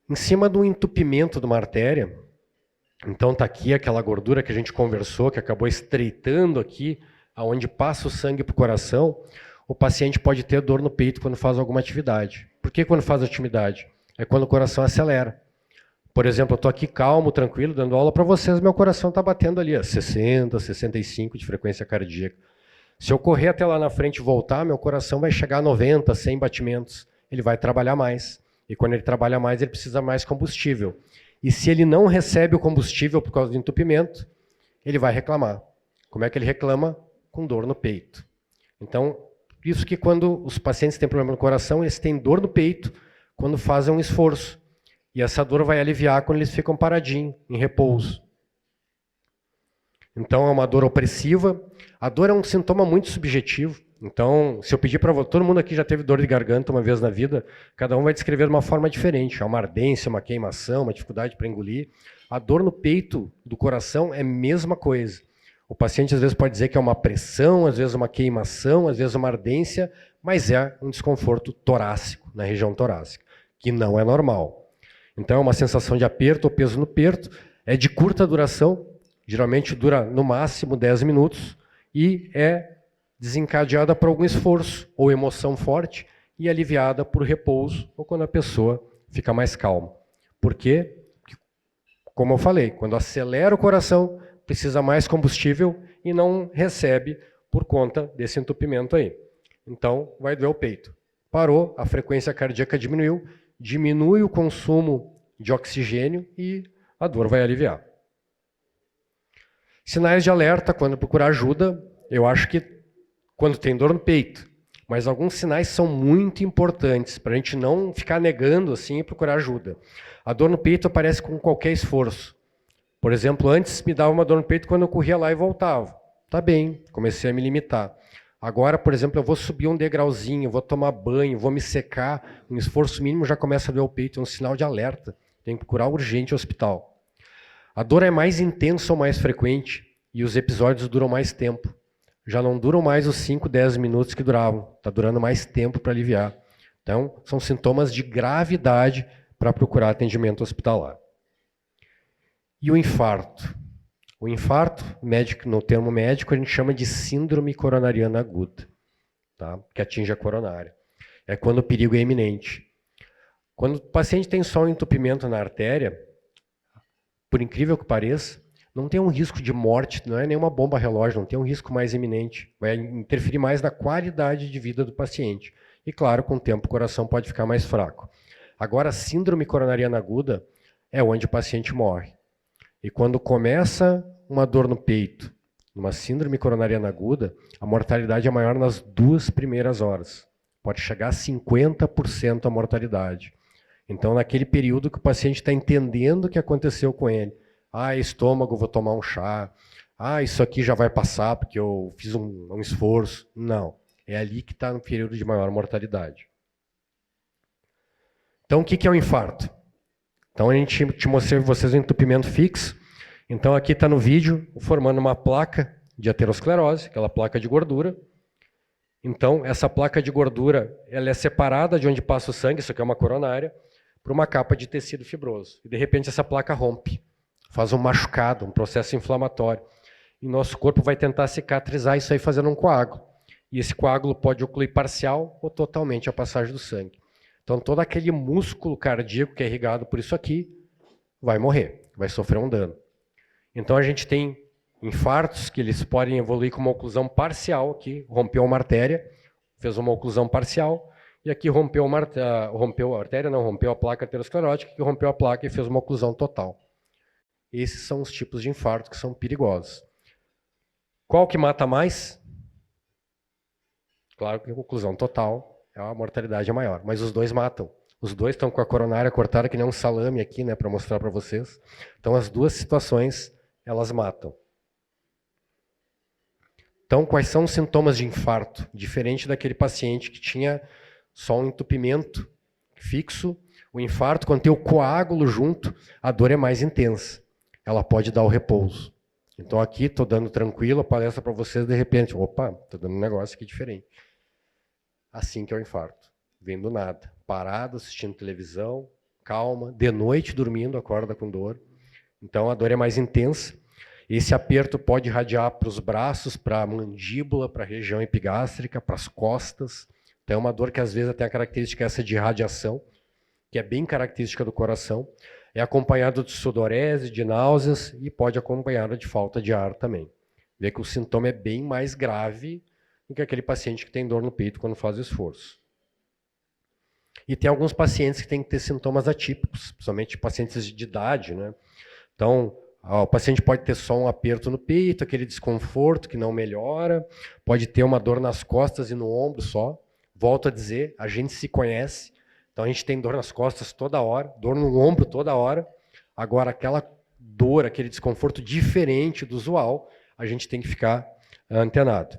Em cima do entupimento de uma artéria, então está aqui aquela gordura que a gente conversou, que acabou estreitando aqui, aonde passa o sangue para o coração, o paciente pode ter dor no peito quando faz alguma atividade. Por que quando faz atividade? É quando o coração acelera. Por exemplo, eu estou aqui calmo, tranquilo, dando aula para vocês, meu coração está batendo ali a 60, 65 de frequência cardíaca. Se eu correr até lá na frente e voltar, meu coração vai chegar a 90, 100 batimentos. Ele vai trabalhar mais. E quando ele trabalha mais, ele precisa mais combustível. E se ele não recebe o combustível por causa do entupimento, ele vai reclamar. Como é que ele reclama? Com dor no peito. Então, isso que quando os pacientes têm problema no coração, eles têm dor no peito quando fazem um esforço. E essa dor vai aliviar quando eles ficam paradinhos, em repouso. Então é uma dor opressiva. A dor é um sintoma muito subjetivo. Então, se eu pedir para todo mundo aqui já teve dor de garganta uma vez na vida, cada um vai descrever de uma forma diferente. É uma ardência, uma queimação, uma dificuldade para engolir. A dor no peito do coração é a mesma coisa. O paciente às vezes pode dizer que é uma pressão, às vezes uma queimação, às vezes uma ardência, mas é um desconforto torácico, na região torácica, que não é normal. Então é uma sensação de aperto ou peso no peito, é de curta duração, geralmente dura no máximo 10 minutos, e é desencadeada por algum esforço ou emoção forte e aliviada por repouso ou quando a pessoa fica mais calma. Por quê? Porque, como eu falei, quando acelera o coração, precisa mais combustível e não recebe por conta desse entupimento aí. Então, vai doer o peito. Parou, a frequência cardíaca diminuiu, diminui o consumo de oxigênio e a dor vai aliviar. Sinais de alerta quando procurar ajuda, eu acho que quando tem dor no peito, mas alguns sinais são muito importantes para a gente não ficar negando assim e procurar ajuda. A dor no peito aparece com qualquer esforço. Por exemplo, antes me dava uma dor no peito quando eu corria lá e voltava. Tá bem, comecei a me limitar. Agora, por exemplo, eu vou subir um degrauzinho, vou tomar banho, vou me secar, um esforço mínimo já começa a doer o peito, é um sinal de alerta. Tem que procurar urgente o hospital. A dor é mais intensa ou mais frequente e os episódios duram mais tempo. Já não duram mais os 5, 10 minutos que duravam. Está durando mais tempo para aliviar. Então, são sintomas de gravidade para procurar atendimento hospitalar. E o infarto? O infarto, no termo médico, a gente chama de síndrome coronariana aguda, tá? Que atinge a coronária. É quando o perigo é iminente. Quando o paciente tem só um entupimento na artéria, por incrível que pareça, não tem um risco de morte, não é nenhuma bomba relógio, não tem um risco mais iminente. Vai interferir mais na qualidade de vida do paciente. E claro, com o tempo o coração pode ficar mais fraco. Agora, a síndrome coronariana aguda é onde o paciente morre. E quando começa uma dor no peito, uma síndrome coronariana aguda, a mortalidade é maior nas 2 primeiras horas. Pode chegar a 50% a mortalidade. Então, naquele período que o paciente está entendendo o que aconteceu com ele, estômago, vou tomar um chá. Isso aqui já vai passar porque eu fiz um esforço. Não. É ali que está no período de maior mortalidade. Então, o que é um infarto? Então, a gente te mostrei para vocês um entupimento fixo. Então, aqui está no vídeo, formando uma placa de aterosclerose, aquela placa de gordura. Então, essa placa de gordura ela é separada de onde passa o sangue, isso aqui é uma coronária, por uma capa de tecido fibroso. E, de repente, essa placa rompe. Faz um machucado, um processo inflamatório. E nosso corpo vai tentar cicatrizar isso aí fazendo um coágulo. E esse coágulo pode ocluir parcial ou totalmente a passagem do sangue. Então, todo aquele músculo cardíaco que é irrigado por isso aqui vai morrer, vai sofrer um dano. Então, a gente tem infartos que eles podem evoluir com uma oclusão parcial, aqui rompeu uma artéria, fez uma oclusão parcial, e aqui rompeu a artéria, não, rompeu a placa aterosclerótica, que rompeu a placa e fez uma oclusão total. Esses são os tipos de infarto que são perigosos. Qual que mata mais? Claro que a oclusão total, a mortalidade é maior, mas os dois matam. Os dois estão com a coronária cortada que nem um salame aqui, né, para mostrar para vocês. Então as duas situações, elas matam. Então quais são os sintomas de infarto? Diferente daquele paciente que tinha só um entupimento fixo, o infarto, quando tem o coágulo junto, a dor é mais intensa. Ela pode dar o repouso. Então aqui estou dando tranquilo a palestra para vocês, de repente, opa, estou dando um negócio aqui diferente. Assim que é o infarto. Vem do nada. Parado, assistindo televisão, calma, de noite dormindo, acorda com dor. Então a dor é mais intensa. Esse aperto pode irradiar para os braços, para a mandíbula, para a região epigástrica, para as costas. Então é uma dor que às vezes tem a característica essa de radiação, que é bem característica do coração. É acompanhado de sudorese, de náuseas e pode acompanhado de falta de ar também. Vê que o sintoma é bem mais grave do que aquele paciente que tem dor no peito quando faz esforço. E tem alguns pacientes que têm que ter sintomas atípicos, principalmente pacientes de idade, né? Então, o paciente pode ter só um aperto no peito, aquele desconforto que não melhora, pode ter uma dor nas costas e no ombro só. Volto a dizer, a gente se conhece. Então a gente tem dor nas costas toda hora, dor no ombro toda hora. Agora, aquela dor, aquele desconforto diferente do usual, a gente tem que ficar antenado.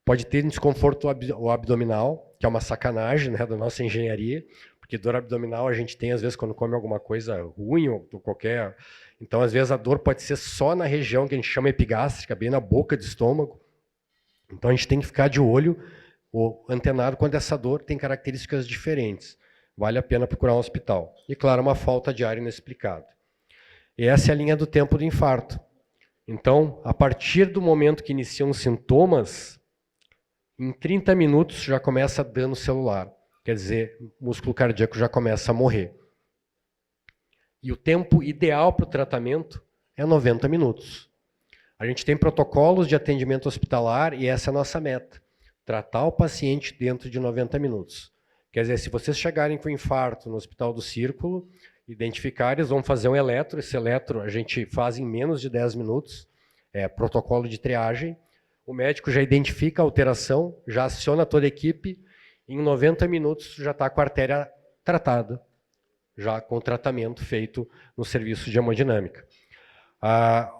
Pode ter desconforto abdominal, que é uma sacanagem, né, da nossa engenharia, porque dor abdominal a gente tem às vezes quando come alguma coisa ruim ou qualquer. Então, às vezes a dor pode ser só na região que a gente chama epigástrica, bem na boca do estômago. Então a gente tem que ficar de olho ou antenado quando essa dor tem características diferentes. Vale a pena procurar um hospital. E claro, uma falta de ar inexplicada. E essa é a linha do tempo do infarto. Então, a partir do momento que iniciam os sintomas, em 30 minutos já começa dano celular. Quer dizer, o músculo cardíaco já começa a morrer. E o tempo ideal para o tratamento é 90 minutos. A gente tem protocolos de atendimento hospitalar e essa é a nossa meta. Tratar o paciente dentro de 90 minutos. Quer dizer, se vocês chegarem com infarto no Hospital do Círculo, identificarem, eles vão fazer um eletro. Esse eletro a gente faz em menos de 10 minutos. É protocolo de triagem. O médico já identifica a alteração, já aciona toda a equipe. Em 90 minutos já está com a artéria tratada, já com o tratamento feito no serviço de hemodinâmica.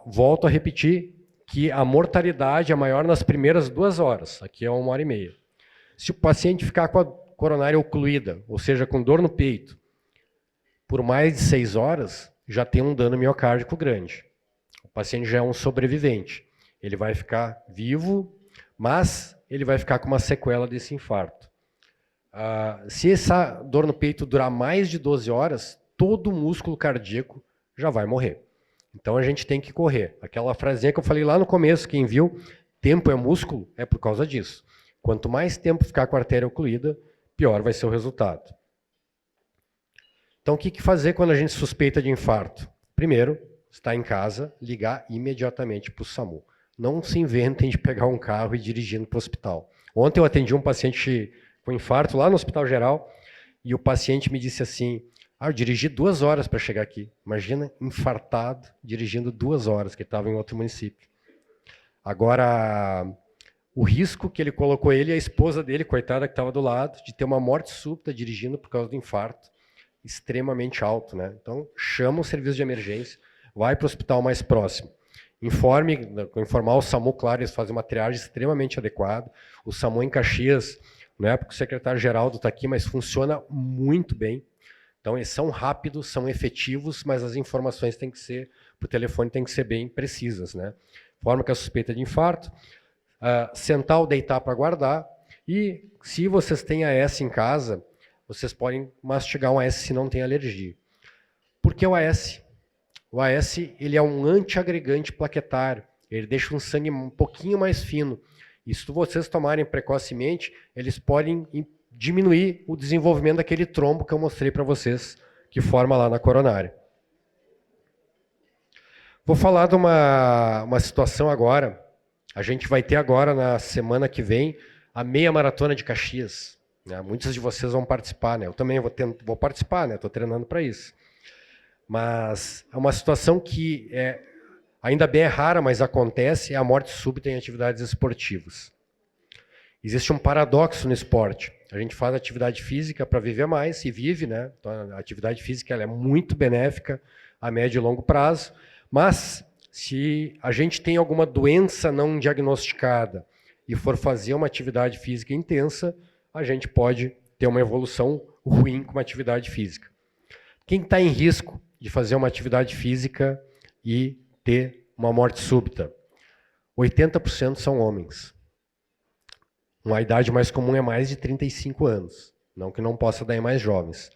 Volto a repetir que a mortalidade é maior nas primeiras 2 horas, aqui é 1h30. Se o paciente ficar com a coronária ocluída, ou seja, com dor no peito, por mais de 6 horas, já tem um dano miocárdico grande. O paciente já é um sobrevivente. Ele vai ficar vivo, mas ele vai ficar com uma sequela desse infarto. Se essa dor no peito durar mais de 12 horas, todo o músculo cardíaco já vai morrer. Então a gente tem que correr. Aquela frasinha que eu falei lá no começo, quem viu, tempo é músculo, é por causa disso. Quanto mais tempo ficar com a artéria ocluída, pior vai ser o resultado. Então o que fazer quando a gente suspeita de infarto? Primeiro, estar em casa, ligar imediatamente para o SAMU. Não se inventem de pegar um carro e ir dirigindo para o hospital. Ontem eu atendi um paciente com infarto lá no Hospital Geral e o paciente me disse assim, eu dirigi 2 horas para chegar aqui. Imagina, infartado, dirigindo 2 horas, que estava em outro município. Agora, o risco que ele colocou ele e a esposa dele, coitada que estava do lado, de ter uma morte súbita dirigindo por causa do infarto, extremamente alto, né? Então, chama o serviço de emergência, vai para o hospital mais próximo. Informar o SAMU, claro, eles fazem uma triagem extremamente adequada. O SAMU em Caxias, não é porque o secretário Geraldo está aqui, mas funciona muito bem. Então, eles são rápidos, são efetivos, mas as informações têm que ser, por telefone, têm que ser bem precisas, né? Forma que a suspeita de infarto, sentar ou deitar para guardar, e se vocês têm AS em casa, vocês podem mastigar um AS se não tem alergia. Por que o AS? O AS ele é um antiagregante plaquetário, ele deixa um sangue um pouquinho mais fino. E se vocês tomarem precocemente, eles podem diminuir o desenvolvimento daquele trombo que eu mostrei para vocês, que forma lá na coronária. Vou falar de uma situação agora. A gente vai ter agora, na semana que vem, a meia maratona de Caxias. Né? Muitos de vocês vão participar, né? Eu também vou participar, né? Estou treinando para isso. Mas é uma situação que ainda bem é rara, mas acontece, é a morte súbita em atividades esportivas. Existe um paradoxo no esporte. A gente faz atividade física para viver mais, e vive, né? Então, a atividade física ela é muito benéfica a médio e longo prazo, mas se a gente tem alguma doença não diagnosticada e for fazer uma atividade física intensa, a gente pode ter uma evolução ruim com uma atividade física. Quem está em risco de fazer uma atividade física e ter uma morte súbita? 80% são homens. Uma idade mais comum é mais de 35 anos, não que não possa dar em mais jovens.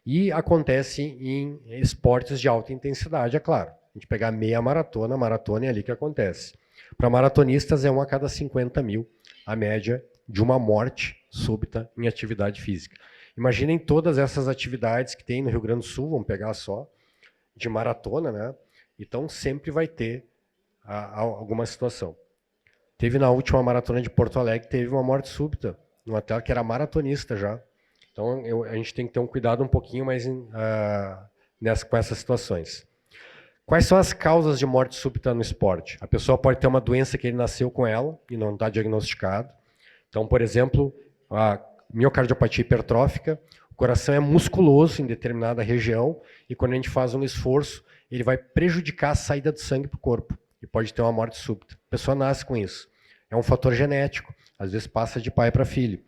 E acontece em esportes de alta intensidade, é claro. A gente pegar meia maratona, maratona é ali que acontece. Para maratonistas é 1 a cada 50 mil, a média de uma morte súbita em atividade física. Imaginem todas essas atividades que tem no Rio Grande do Sul, vamos pegar só, de maratona, né? Então sempre vai ter alguma situação. Teve na última maratona de Porto Alegre, teve uma morte súbita, um atleta que era maratonista já. Então a gente tem que ter um cuidado um pouquinho mais com essas situações. Quais são as causas de morte súbita no esporte? A pessoa pode ter uma doença que ele nasceu com ela e não está diagnosticado. Então, por exemplo, a miocardiopatia hipertrófica, O coração é musculoso em determinada região e quando a gente faz um esforço, ele vai prejudicar a saída do sangue para o corpo e pode ter uma morte súbita. A pessoa nasce com isso. É um fator genético, às vezes passa de pai para filho.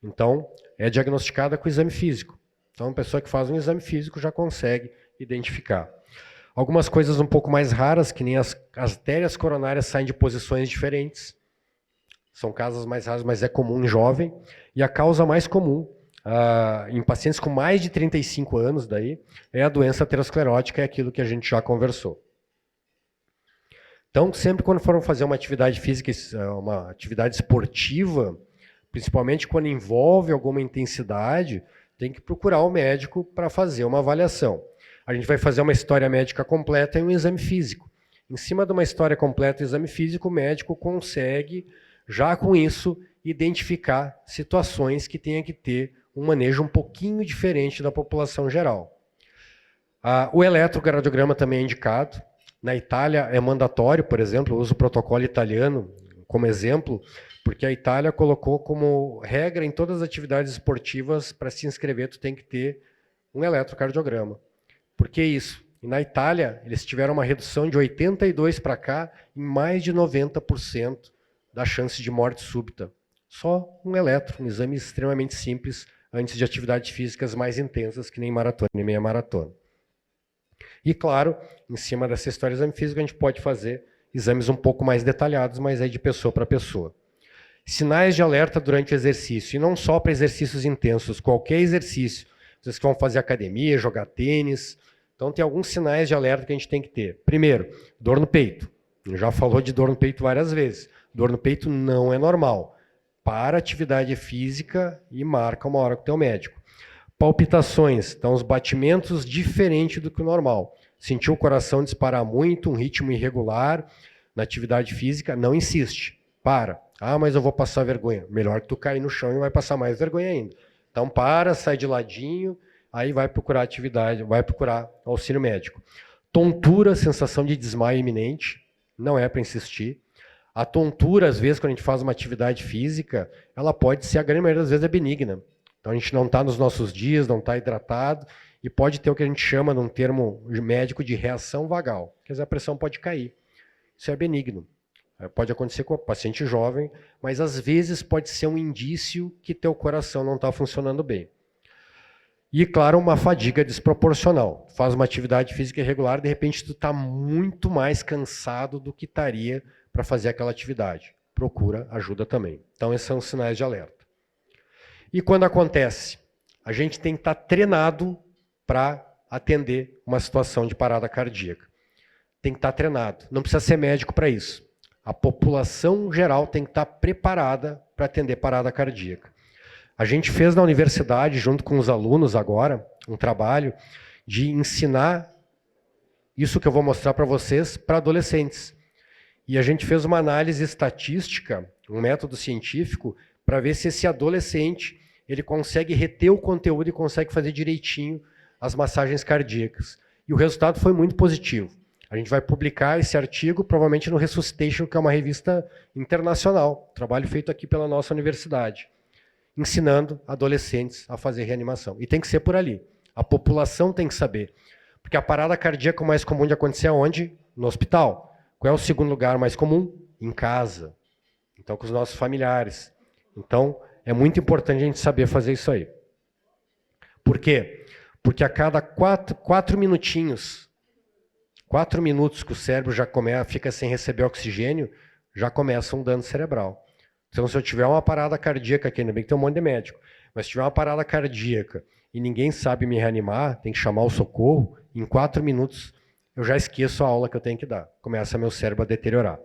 Então, é diagnosticada com o exame físico. Então, a pessoa que faz um exame físico já consegue identificar. Algumas coisas um pouco mais raras, que nem as artérias coronárias saem de posições diferentes. São casos mais raros, mas é comum em jovem. E a causa mais comum, em pacientes com mais de 35 anos, daí, é a doença aterosclerótica, é aquilo que a gente já conversou. Então, sempre quando foram fazer uma atividade física, uma atividade esportiva, principalmente quando envolve alguma intensidade, tem que procurar o médico para fazer uma avaliação. A gente vai fazer uma história médica completa e um exame físico. Em cima de uma história completa e exame físico, o médico consegue, já com isso, identificar situações que tenha que ter um manejo um pouquinho diferente da população geral. O eletrocardiograma também é indicado. Na Itália é mandatório, por exemplo, eu uso o protocolo italiano como exemplo, porque a Itália colocou como regra em todas as atividades esportivas, para se inscrever, tu tem que ter um eletrocardiograma. Por que isso? E na Itália, eles tiveram uma redução de 82 para cá, em mais de 90% da chance de morte súbita. Só um eletro, um exame extremamente simples, antes de atividades físicas mais intensas, que nem maratona e meia maratona. E claro, em cima dessa história de exame físico, a gente pode fazer exames um pouco mais detalhados, mas aí de pessoa para pessoa. Sinais de alerta durante o exercício, e não só para exercícios intensos, qualquer exercício. Vocês que vão fazer academia, jogar tênis. Então tem alguns sinais de alerta que a gente tem que ter. Primeiro, dor no peito. Já falou de dor no peito várias vezes. Dor no peito não é normal. Para atividade física e marca uma hora com o teu médico. Palpitações, então os batimentos diferentes do que o normal. Sentiu o coração disparar muito, um ritmo irregular na atividade física, não insiste. Para. Ah, mas eu vou passar vergonha. Melhor que tu cair no chão e vai passar mais vergonha ainda. Então para, sai de ladinho, aí vai procurar atividade, vai procurar auxílio médico. Tontura, sensação de desmaio iminente, não é para insistir. A tontura, às vezes, quando a gente faz uma atividade física, ela pode ser, a grande maioria das vezes, é benigna. Então a gente não está nos nossos dias, não está hidratado, e pode ter o que a gente chama, num termo médico, de reação vagal. Quer dizer, a pressão pode cair. Isso é benigno. Pode acontecer com o paciente jovem, mas às vezes pode ser um indício que teu coração não está funcionando bem. E, claro, uma fadiga desproporcional. Faz uma atividade física irregular, de repente tu está muito mais cansado do que estaria para fazer aquela atividade. Procura ajuda também. Então, esses são os sinais de alerta. E quando acontece? A gente tem que estar treinado para atender uma situação de parada cardíaca. Tem que estar treinado. Não precisa ser médico para isso. A população geral tem que estar preparada para atender parada cardíaca. A gente fez na universidade, junto com os alunos agora, um trabalho de ensinar isso que eu vou mostrar para vocês para adolescentes. E a gente fez uma análise estatística, um método científico, para ver se esse adolescente ele consegue reter o conteúdo e consegue fazer direitinho as massagens cardíacas. E o resultado foi muito positivo. A gente vai publicar esse artigo, provavelmente no Resuscitation, que é uma revista internacional, trabalho feito aqui pela nossa universidade, ensinando adolescentes a fazer reanimação. E tem que ser por ali. A população tem que saber. Porque a parada cardíaca mais comum de acontecer é onde? No hospital. Qual é o segundo lugar mais comum? Em casa. Então, com os nossos familiares. Então, é muito importante a gente saber fazer isso aí. Por quê? Porque a cada 4 minutinhos, 4 minutos que o cérebro já fica sem receber oxigênio, já começa um dano cerebral. Então, se eu tiver uma parada cardíaca aqui, ainda bem que tem um monte de médico, mas se tiver uma parada cardíaca e ninguém sabe me reanimar, tem que chamar o socorro, em 4 minutos eu já esqueço a aula que eu tenho que dar. Começa meu cérebro a deteriorar.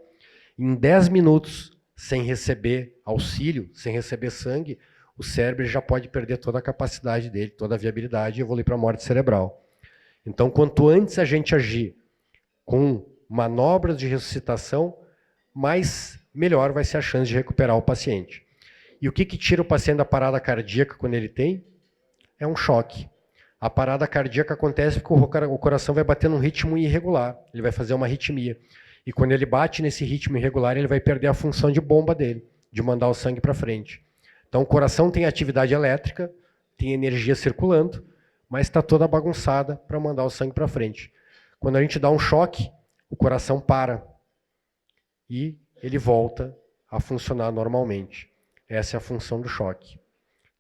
Em 10 minutos, sem receber auxílio, sem receber sangue, o cérebro já pode perder toda a capacidade dele, toda a viabilidade e evoluir para a morte cerebral. Então, quanto antes a gente agir com manobras de ressuscitação, melhor vai ser a chance de recuperar o paciente. E o que tira o paciente da parada cardíaca quando ele tem? É um choque. A parada cardíaca acontece porque o coração vai bater num ritmo irregular, ele vai fazer uma arritmia. E quando ele bate nesse ritmo irregular, ele vai perder a função de bomba dele, de mandar o sangue para frente. Então o coração tem atividade elétrica, tem energia circulando, mas está toda bagunçada para mandar o sangue para frente. Quando a gente dá um choque, o coração para e ele volta a funcionar normalmente. Essa é a função do choque.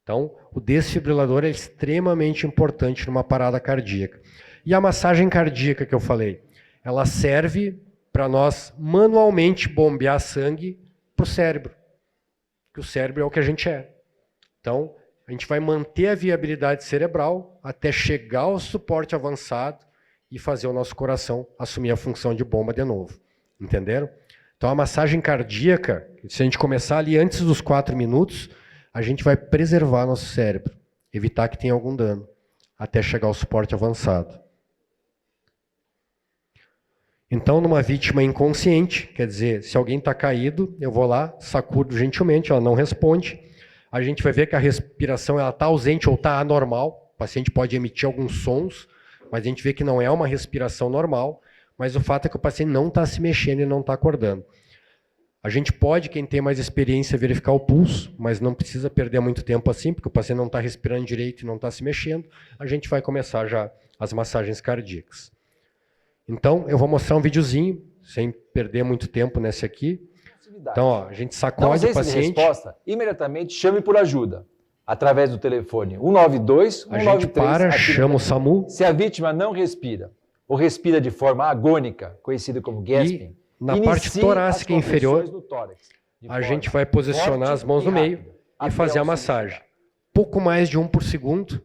Então, o desfibrilador é extremamente importante numa parada cardíaca. E a massagem cardíaca que eu falei, ela serve para nós manualmente bombear sangue para o cérebro. Porque o cérebro é o que a gente é. Então, a gente vai manter a viabilidade cerebral até chegar ao suporte avançado e fazer o nosso coração assumir a função de bomba de novo. Entenderam? Então, a massagem cardíaca, se a gente começar ali antes dos 4 minutos, a gente vai preservar nosso cérebro, evitar que tenha algum dano, até chegar ao suporte avançado. Então, numa vítima inconsciente, quer dizer, se alguém está caído, eu vou lá, sacudo gentilmente, ela não responde, a gente vai ver que a respiração está ausente ou está anormal, o paciente pode emitir alguns sons, mas a gente vê que não é uma respiração normal, mas o fato é que o paciente não está se mexendo e não está acordando. A gente pode, quem tem mais experiência, verificar o pulso, mas não precisa perder muito tempo assim, porque o paciente não está respirando direito e não está se mexendo. A gente vai começar já as massagens cardíacas. Então, eu vou mostrar um videozinho, sem perder muito tempo nesse aqui. Então, ó, a gente sacode o paciente. Resposta, imediatamente chame por ajuda, através do telefone 192, 193. A gente para, chama o SAMU. Se a vítima não respira, ou respira de forma agônica, conhecida como gasping, na parte torácica inferior, a gente vai posicionar as mãos no meio e fazer a massagem. Pouco mais de 1 por segundo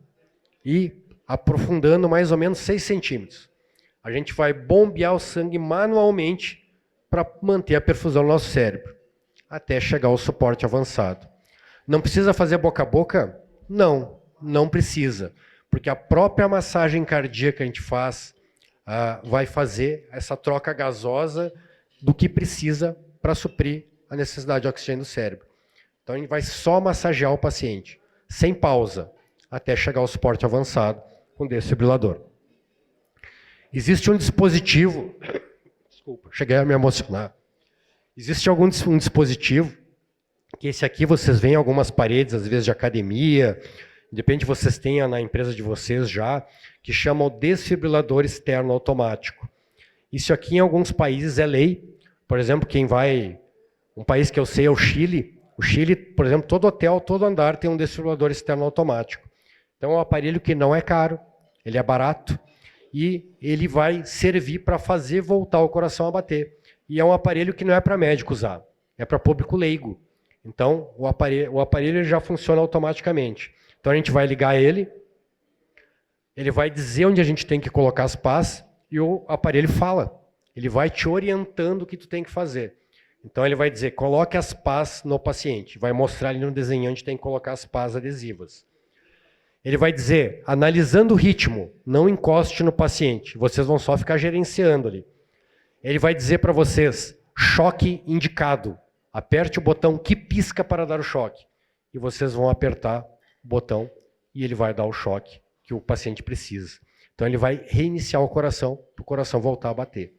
e aprofundando mais ou menos 6 centímetros. A gente vai bombear o sangue manualmente para manter a perfusão no nosso cérebro, até chegar ao suporte avançado. Não precisa fazer boca a boca? Não, não precisa. Porque a própria massagem cardíaca que a gente faz vai fazer essa troca gasosa do que precisa para suprir a necessidade de oxigênio do cérebro. Então a gente vai só massagear o paciente, sem pausa, até chegar ao suporte avançado com desfibrilador. Existe um dispositivo... Desculpa, cheguei a me emocionar. Existe um dispositivo, que esse aqui vocês veem em algumas paredes, às vezes de academia, de repente vocês tenham na empresa de vocês já, que chama o desfibrilador externo automático. Isso aqui em alguns países é lei. Por exemplo, um país que eu sei é o Chile. O Chile, por exemplo, todo hotel, todo andar tem um desfibrilador externo automático. Então é um aparelho que não é caro, ele é barato e ele vai servir para fazer voltar o coração a bater. E é um aparelho que não é para médico usar, é para público leigo. Então o aparelho já funciona automaticamente. Então a gente vai ligar ele vai dizer onde a gente tem que colocar as pás, e o aparelho fala. Ele vai te orientando o que tu tem que fazer. Então ele vai dizer, coloque as pás no paciente. Vai mostrar ali no desenho onde tem que colocar as pás adesivas. Ele vai dizer, analisando o ritmo, não encoste no paciente. Vocês vão só ficar gerenciando ali. Ele vai dizer para vocês, choque indicado. Aperte o botão que pisca para dar o choque. E vocês vão apertar o botão e ele vai dar o choque que o paciente precisa. Então ele vai reiniciar o coração, para o coração voltar a bater.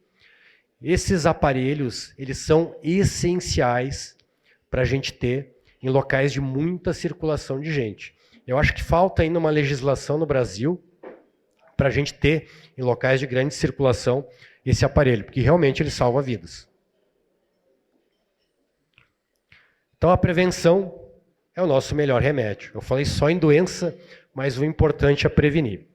Esses aparelhos, eles são essenciais para a gente ter em locais de muita circulação de gente. Eu acho que falta ainda uma legislação no Brasil para a gente ter em locais de grande circulação esse aparelho, porque realmente ele salva vidas. Então a prevenção é o nosso melhor remédio. Eu falei só em doença, mas o importante é prevenir.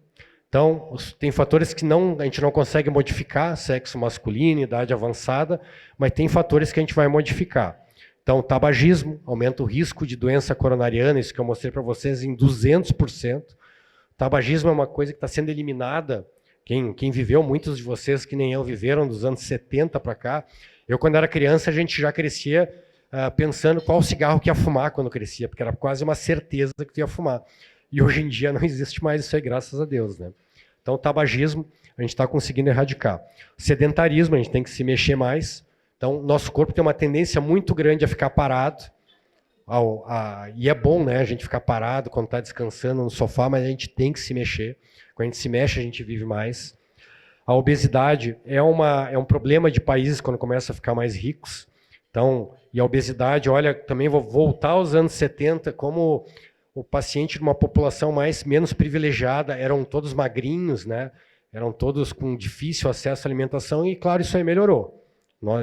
Então, tem fatores que a gente não consegue modificar, sexo masculino, idade avançada, mas tem fatores que a gente vai modificar. Então, o tabagismo aumenta o risco de doença coronariana, isso que eu mostrei para vocês, em 200%. O tabagismo é uma coisa que está sendo eliminada. Quem viveu, muitos de vocês que nem eu viveram dos anos 70 para cá. Eu, quando era criança, a gente já crescia pensando qual cigarro que ia fumar quando crescia, porque era quase uma certeza que tu ia fumar. E hoje em dia não existe mais isso aí, graças a Deus, né? Então, o tabagismo a gente está conseguindo erradicar. O sedentarismo, a gente tem que se mexer mais. Então, nosso corpo tem uma tendência muito grande a ficar parado. E é bom, né, a gente ficar parado quando está descansando no sofá, mas a gente tem que se mexer. Quando a gente se mexe, a gente vive mais. A obesidade é um problema de países quando começa a ficar mais ricos. Então, e a obesidade, olha, também vou voltar aos anos 70, como o paciente de uma população menos privilegiada, eram todos magrinhos, né? Eram todos com difícil acesso à alimentação e, claro, isso aí melhorou.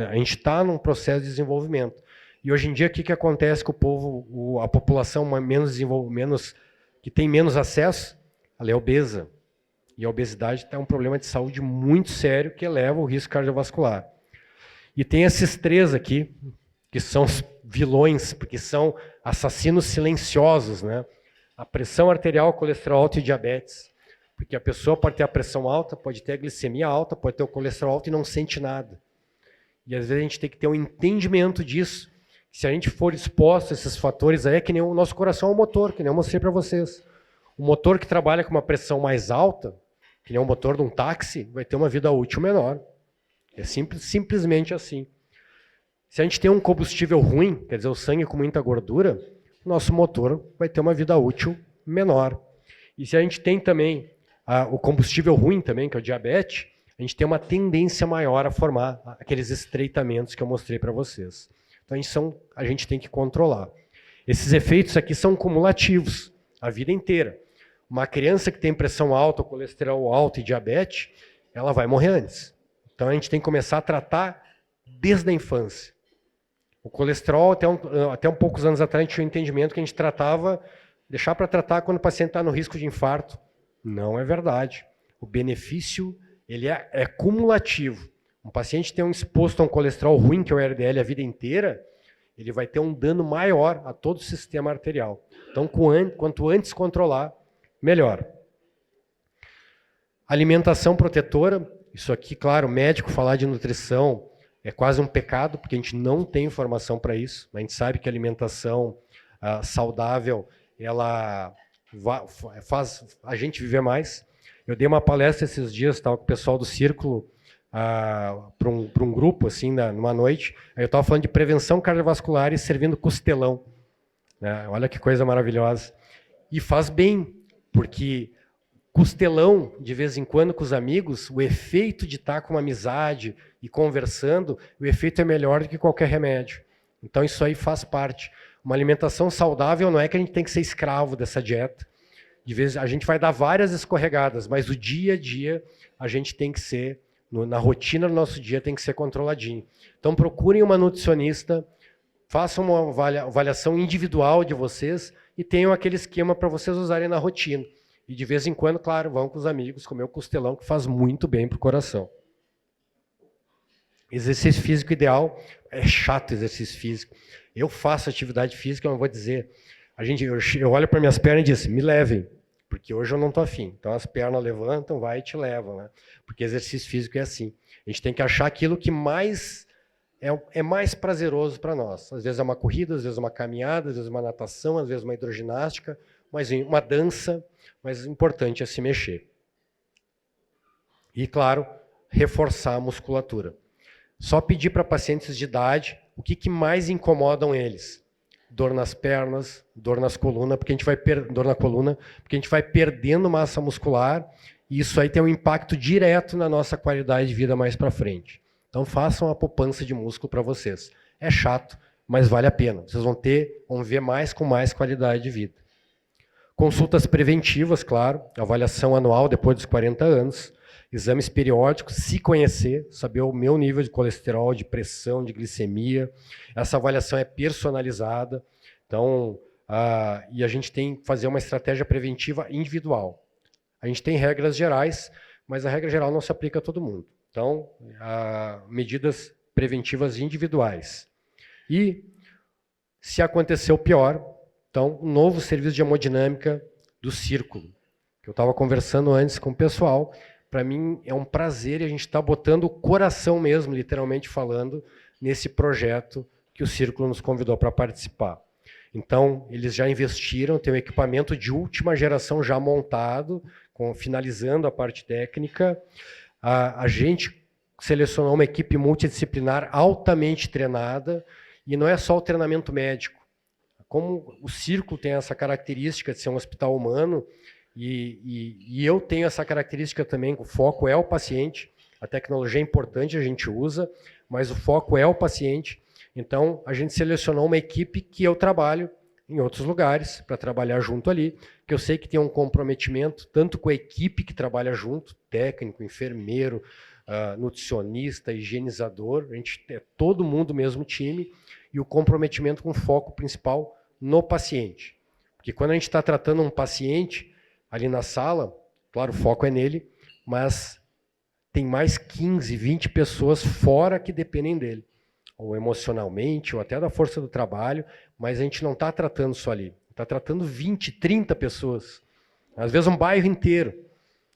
A gente está num processo de desenvolvimento. E hoje em dia, o que acontece com o povo, a população que tem menos acesso? Ela é obesa. E a obesidade é um problema de saúde muito sério que eleva o risco cardiovascular. E tem esses 3 aqui, que são os vilões, porque são assassinos silenciosos, né? A pressão arterial, colesterol alto e diabetes. Porque a pessoa pode ter a pressão alta, pode ter a glicemia alta, pode ter o colesterol alto e não sente nada. E às vezes a gente tem que ter um entendimento disso. Se a gente for exposto a esses fatores aí, é que nem o nosso coração é um motor, que nem eu mostrei para vocês. O motor que trabalha com uma pressão mais alta, que nem o motor de um táxi, vai ter uma vida útil menor. É simplesmente assim. Se a gente tem um combustível ruim, quer dizer, o sangue com muita gordura, o nosso motor vai ter uma vida útil menor. E se a gente tem também o combustível ruim também, que é o diabetes, a gente tem uma tendência maior a formar aqueles estreitamentos que eu mostrei para vocês. Então a gente tem que controlar. Esses efeitos aqui são cumulativos a vida inteira. Uma criança que tem pressão alta, colesterol alto e diabetes, ela vai morrer antes. Então a gente tem que começar a tratar desde a infância. O colesterol, até um poucos anos atrás, a gente tinha um entendimento que a gente deixar para tratar quando o paciente está no risco de infarto. Não é verdade. O benefício ele é cumulativo. Um paciente tem exposto a um colesterol ruim, que é o LDL, a vida inteira, ele vai ter um dano maior a todo o sistema arterial. Então, quanto antes controlar, melhor. Alimentação protetora, isso aqui, claro, médico falar de nutrição é quase um pecado, porque a gente não tem informação para isso. A gente sabe que a alimentação saudável, ela faz a gente viver mais. Eu dei uma palestra esses dias, estava com o pessoal do Círculo, para um grupo, assim, numa noite. Aí eu estava falando de prevenção cardiovascular e servindo costelão. Né? Olha que coisa maravilhosa. E faz bem, porque costelão, de vez em quando, com os amigos, o efeito de estar com uma amizade e conversando, o efeito é melhor do que qualquer remédio. Então isso aí faz parte. Uma alimentação saudável não é que a gente tem que ser escravo dessa dieta. De vez a gente vai dar várias escorregadas, mas o dia a dia a gente tem que ser, na rotina do nosso dia, tem que ser controladinho. Então procurem uma nutricionista, façam uma avaliação individual de vocês e tenham aquele esquema para vocês usarem na rotina. E de vez em quando, claro, vão com os amigos comer o costelão, que faz muito bem para o coração. Exercício físico ideal, é chato exercício físico. Eu faço atividade física, eu não vou dizer. Eu olho para minhas pernas e digo, me levem, porque hoje eu não estou afim. Então as pernas levantam, vai e te levam, né? Porque exercício físico é assim. A gente tem que achar aquilo que mais é mais prazeroso para nós. Às vezes é uma corrida, às vezes é uma caminhada, às vezes é uma natação, às vezes uma hidroginástica, mas uma dança, mas o importante é se mexer. E, claro, reforçar a musculatura. Só pedir para pacientes de idade o que mais incomodam eles. Dor nas pernas, dor nas colunas, porque a gente vai dor na coluna, porque a gente vai perdendo massa muscular e isso aí tem um impacto direto na nossa qualidade de vida mais para frente. Então façam a poupança de músculo para vocês. É chato, mas vale a pena. Vocês vão ver mais com mais qualidade de vida. Consultas preventivas, claro, avaliação anual depois dos 40 anos, exames periódicos, se conhecer, saber o meu nível de colesterol, de pressão, de glicemia. Essa avaliação é personalizada, então, e a gente tem que fazer uma estratégia preventiva individual. A gente tem regras gerais, mas a regra geral não se aplica a todo mundo. Então, medidas preventivas individuais. E, se acontecer o pior, então, um novo serviço de hemodinâmica do Círculo, que eu estava conversando antes com o pessoal. Para mim é um prazer e a gente está botando o coração mesmo, literalmente falando, nesse projeto que o Círculo nos convidou para participar. Então, eles já investiram, tem um equipamento de última geração já montado, finalizando a parte técnica. A gente selecionou uma equipe multidisciplinar altamente treinada, e não é só o treinamento médico. Como o Círculo tem essa característica de ser um hospital humano, e eu tenho essa característica também, o foco é o paciente, a tecnologia é importante, a gente usa, mas o foco é o paciente. Então, a gente selecionou uma equipe que eu trabalho em outros lugares para trabalhar junto ali, que eu sei que tem um comprometimento tanto com a equipe que trabalha junto, técnico, enfermeiro, nutricionista, higienizador, a gente é todo mundo mesmo time, e o comprometimento com foco principal no paciente. Porque quando a gente está tratando um paciente ali na sala, claro, o foco é nele, mas tem mais 15, 20 pessoas fora que dependem dele, ou emocionalmente, ou até da força do trabalho, mas a gente não está tratando só ali, está tratando 20, 30 pessoas, às vezes um bairro inteiro,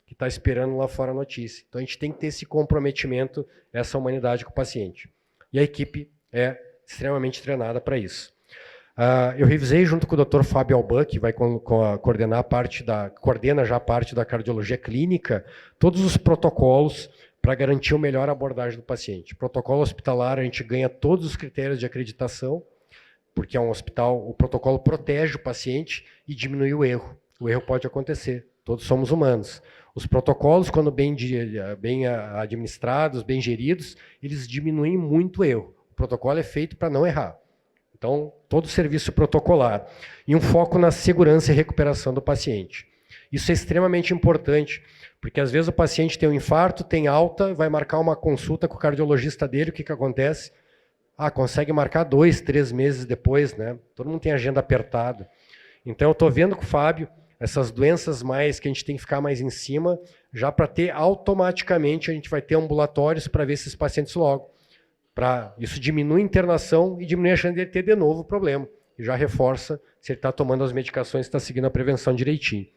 que está esperando lá fora a notícia. Então a gente tem que ter esse comprometimento, essa humanidade com o paciente. E a equipe é extremamente treinada para isso. Eu revisei junto com o Dr. Fábio Alban, que vai coordenar coordena já a parte da cardiologia clínica, todos os protocolos para garantir a melhor abordagem do paciente. Protocolo hospitalar, a gente ganha todos os critérios de acreditação, porque é um hospital, o protocolo protege o paciente e diminui o erro. O erro pode acontecer, todos somos humanos. Os protocolos, quando bem administrados, bem geridos, eles diminuem muito o erro. O protocolo é feito para não errar. Então, todo serviço protocolar. E um foco na segurança e recuperação do paciente. Isso é extremamente importante, porque às vezes o paciente tem um infarto, tem alta, vai marcar uma consulta com o cardiologista dele, o que acontece? Consegue marcar 2, 3 meses depois, né? Todo mundo tem agenda apertada. Então, eu estou vendo com o Fábio essas doenças mais que a gente tem que ficar mais em cima, já para ter automaticamente, a gente vai ter ambulatórios para ver esses pacientes logo. Isso diminui a internação e diminui a chance de ele ter de novo o problema. E já reforça se ele está tomando as medicações e está seguindo a prevenção direitinho.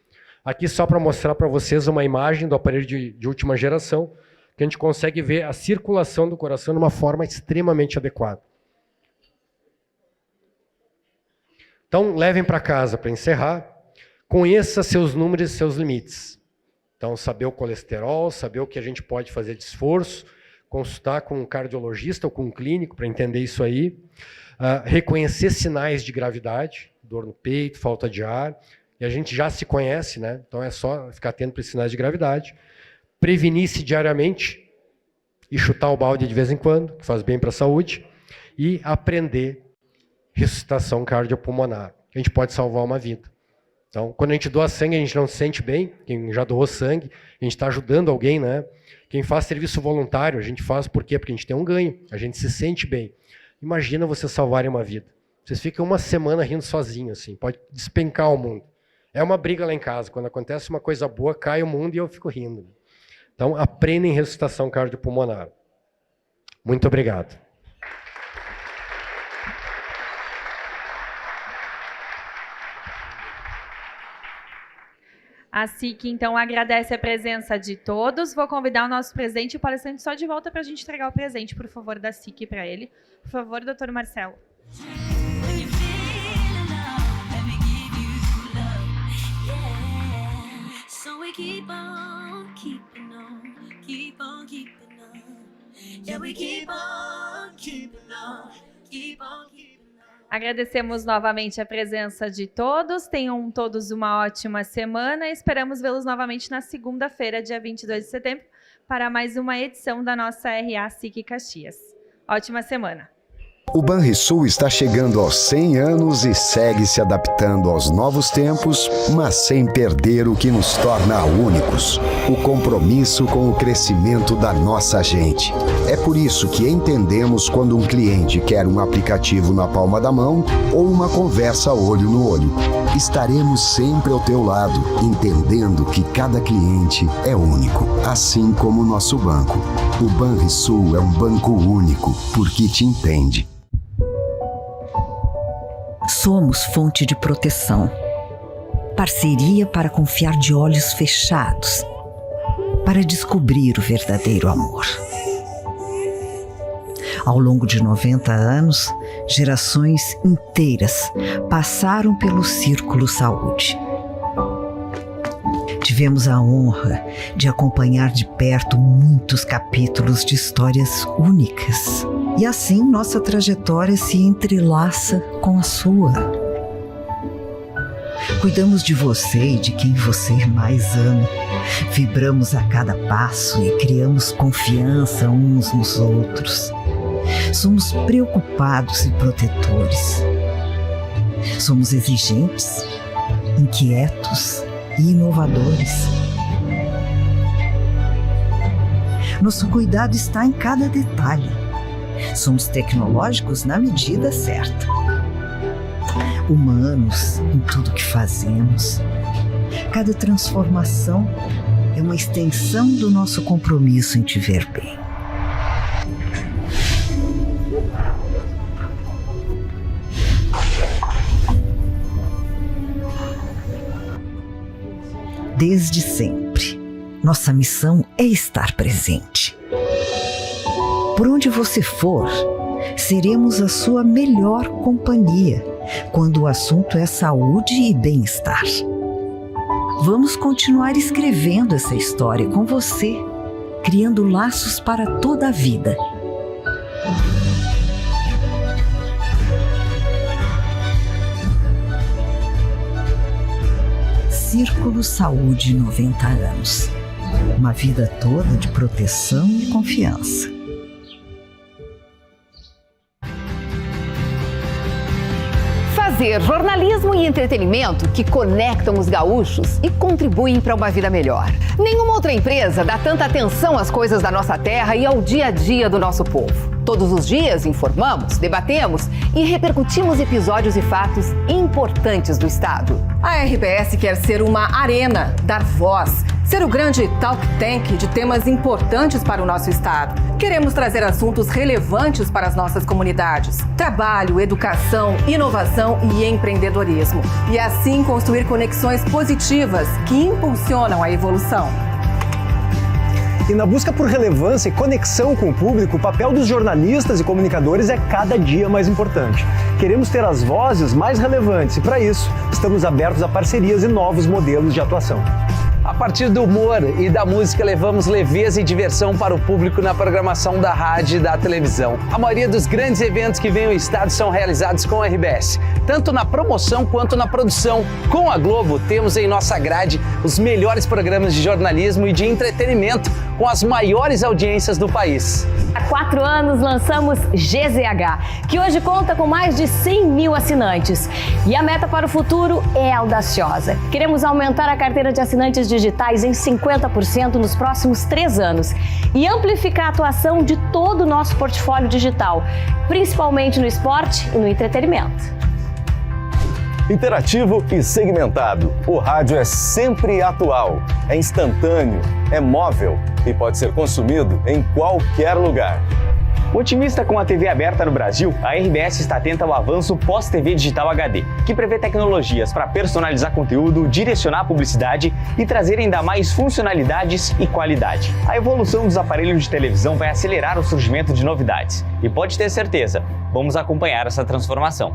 Aqui só para mostrar para vocês uma imagem do aparelho de última geração, que a gente consegue ver a circulação do coração de uma forma extremamente adequada. Então, levem para casa, para encerrar, conheça seus números e seus limites. Então, saber o colesterol, saber o que a gente pode fazer de esforço, consultar com um cardiologista ou com um clínico para entender isso aí, reconhecer sinais de gravidade, dor no peito, falta de ar, e a gente já se conhece, né? Então é só ficar atento para esses sinais de gravidade, prevenir-se diariamente e chutar o balde de vez em quando, que faz bem para a saúde, e aprender ressuscitação cardiopulmonar, que a gente pode salvar uma vida. Então, quando a gente doa sangue, a gente não se sente bem, quem já doou sangue, a gente está ajudando alguém, né? Quem faz serviço voluntário, a gente faz por quê? Porque a gente tem um ganho, a gente se sente bem. Imagina vocês salvarem uma vida. Vocês ficam uma semana rindo sozinhos, assim, pode despencar o mundo. É uma briga lá em casa, quando acontece uma coisa boa, cai o mundo e eu fico rindo. Então, aprendem ressuscitação cardiopulmonar. Muito obrigado. A SIC, então, agradece a presença de todos. Vou convidar o nosso presidente e o palestrante só de volta para a gente entregar o presente, por favor, da SIC para ele. Por favor, doutor Marcelo. Agradecemos novamente a presença de todos. Tenham todos uma ótima semana. Esperamos vê-los novamente na segunda-feira, dia 22 de setembro, para mais uma edição da nossa RA SIC Caxias. Ótima semana. O Banrisul está chegando aos 100 anos e segue se adaptando aos novos tempos, mas sem perder o que nos torna únicos: o compromisso com o crescimento da nossa gente. É por isso que entendemos quando um cliente quer um aplicativo na palma da mão ou uma conversa olho no olho. Estaremos sempre ao teu lado, entendendo que cada cliente é único, assim como o nosso banco. O Banrisul é um banco único, porque te entende. Somos fonte de proteção. Parceria para confiar de olhos fechados, para descobrir o verdadeiro amor. Ao longo de 90 anos, gerações inteiras passaram pelo Círculo Saúde. Tivemos a honra de acompanhar de perto muitos capítulos de histórias únicas. E assim nossa trajetória se entrelaça com a sua. Cuidamos de você e de quem você mais ama. Vibramos a cada passo e criamos confiança uns nos outros. Somos preocupados e protetores. Somos exigentes, inquietos e inovadores. Nosso cuidado está em cada detalhe. Somos tecnológicos na medida certa. Humanos em tudo que fazemos. Cada transformação é uma extensão do nosso compromisso em te ver bem. Desde sempre, nossa missão é estar presente. Por onde você for, seremos a sua melhor companhia quando o assunto é saúde e bem-estar. Vamos continuar escrevendo essa história com você, criando laços para toda a vida. Círculo Saúde 90 anos. Uma vida toda de proteção e confiança. Fazer jornalismo e entretenimento que conectam os gaúchos e contribuem para uma vida melhor. Nenhuma outra empresa dá tanta atenção às coisas da nossa terra e ao dia a dia do nosso povo. Todos os dias informamos, debatemos e repercutimos episódios e fatos importantes do Estado. A RBS quer ser uma arena, dar voz, ser o grande talk tank de temas importantes para o nosso Estado. Queremos trazer assuntos relevantes para as nossas comunidades. Trabalho, educação, inovação e empreendedorismo. E assim construir conexões positivas que impulsionam a evolução. E na busca por relevância e conexão com o público, o papel dos jornalistas e comunicadores é cada dia mais importante. Queremos ter as vozes mais relevantes e, para isso, estamos abertos a parcerias e novos modelos de atuação. A partir do humor e da música, levamos leveza e diversão para o público na programação da rádio e da televisão. A maioria dos grandes eventos que vêm ao estado são realizados com a RBS, tanto na promoção quanto na produção. Com a Globo, temos em nossa grade os melhores programas de jornalismo e de entretenimento, com as maiores audiências do país. Há 4 anos lançamos GZH, que hoje conta com mais de 100 mil assinantes. E a meta para o futuro é audaciosa. Queremos aumentar a carteira de assinantes digitais em 50% nos próximos 3 anos e amplificar a atuação de todo o nosso portfólio digital, principalmente no esporte e no entretenimento. Interativo e segmentado. O rádio é sempre atual, é instantâneo, é móvel e pode ser consumido em qualquer lugar. Otimista com a TV aberta no Brasil, a RBS está atenta ao avanço pós-TV digital HD, que prevê tecnologias para personalizar conteúdo, direcionar a publicidade e trazer ainda mais funcionalidades e qualidade. A evolução dos aparelhos de televisão vai acelerar o surgimento de novidades. E pode ter certeza, vamos acompanhar essa transformação.